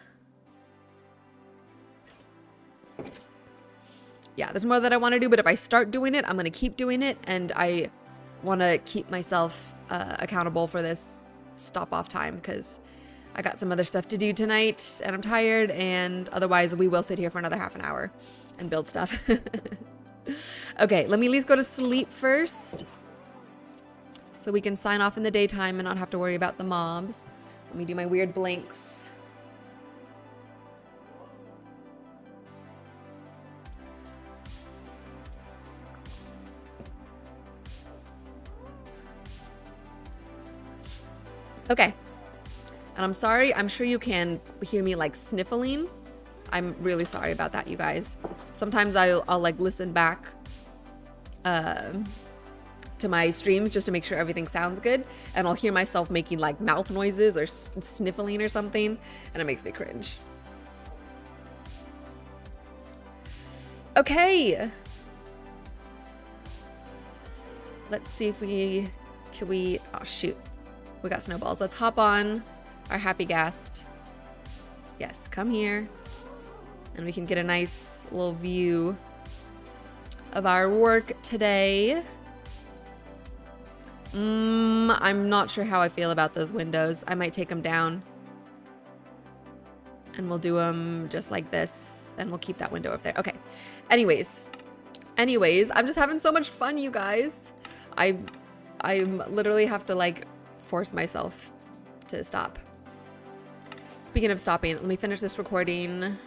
yeah, there's more that I want to do, but if I start doing it, I'm gonna keep doing it, and I want to keep myself accountable for this stop off time because I got some other stuff to do tonight and I'm tired, and otherwise we will sit here for another half an hour and build stuff. Okay, let me at least go to sleep first so we can sign off in the daytime and not have to worry about the mobs. Let me do my weird blinks. Okay, and I'm sorry, I'm sure you can hear me like sniffling. I'm really sorry about that, you guys. Sometimes I'll like listen back to my streams just to make sure everything sounds good, and I'll hear myself making like mouth noises or sniffling or something, and it makes me cringe. Okay. Let's see if oh shoot. We got snowballs. Let's hop on our happy guest. Yes, come here. And we can get a nice little view of our work today. I'm not sure how I feel about those windows. I might take them down. And we'll do them just like this. And we'll keep that window up there. Okay. Anyways, I'm just having so much fun, you guys. I literally have to like force myself to stop. Speaking of stopping, let me finish this recording.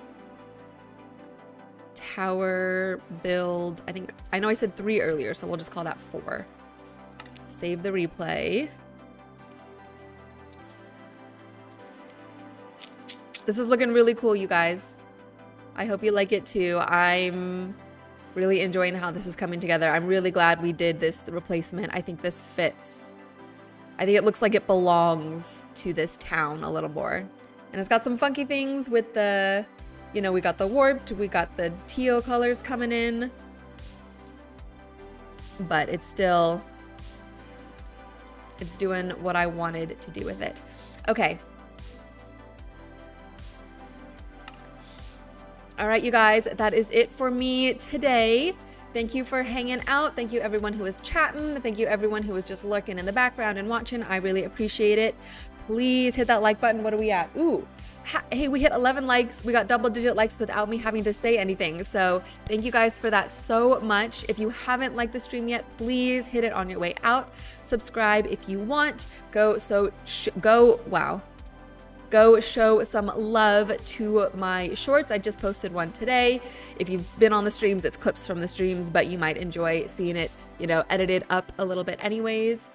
Tower build. I know I said 3 earlier, so we'll just call that 4. Save the replay. This is looking really cool, you guys. I hope you like it too. I'm really enjoying how this is coming together. I'm really glad we did this replacement. I think this fits. I think it looks like it belongs to this town a little more. And it's got some funky things with the, you know, we got the warped, we got the teal colors coming in. But it's still, it's doing what I wanted to do with it. Okay. All right, you guys, that is it for me today. Thank you for hanging out. Thank you everyone who was chatting. Thank you everyone who was just lurking in the background and watching. I really appreciate it. Please hit that like button. What are we at? Ooh, hey, we hit 11 likes. We got double-digit likes without me having to say anything. So thank you guys for that so much. If you haven't liked the stream yet, please hit it on your way out. Subscribe if you want. Go show some love to my shorts. I just posted one today. If you've been on the streams, it's clips from the streams, but you might enjoy seeing it, you know, edited up a little bit anyways.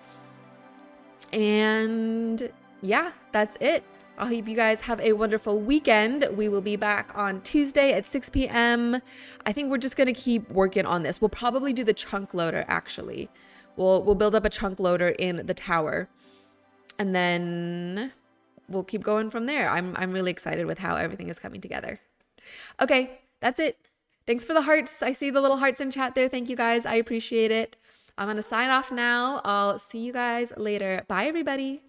And yeah, that's it. I hope you guys have a wonderful weekend. We will be back on Tuesday at 6 p.m. I think we're just going to keep working on this. We'll probably do the chunk loader, actually. We'll build up a chunk loader in the tower. And then we'll keep going from there. I'm really excited with how everything is coming together. Okay, that's it. Thanks for the hearts. I see the little hearts in chat there. Thank you guys. I appreciate it. I'm going to sign off now. I'll see you guys later. Bye, everybody.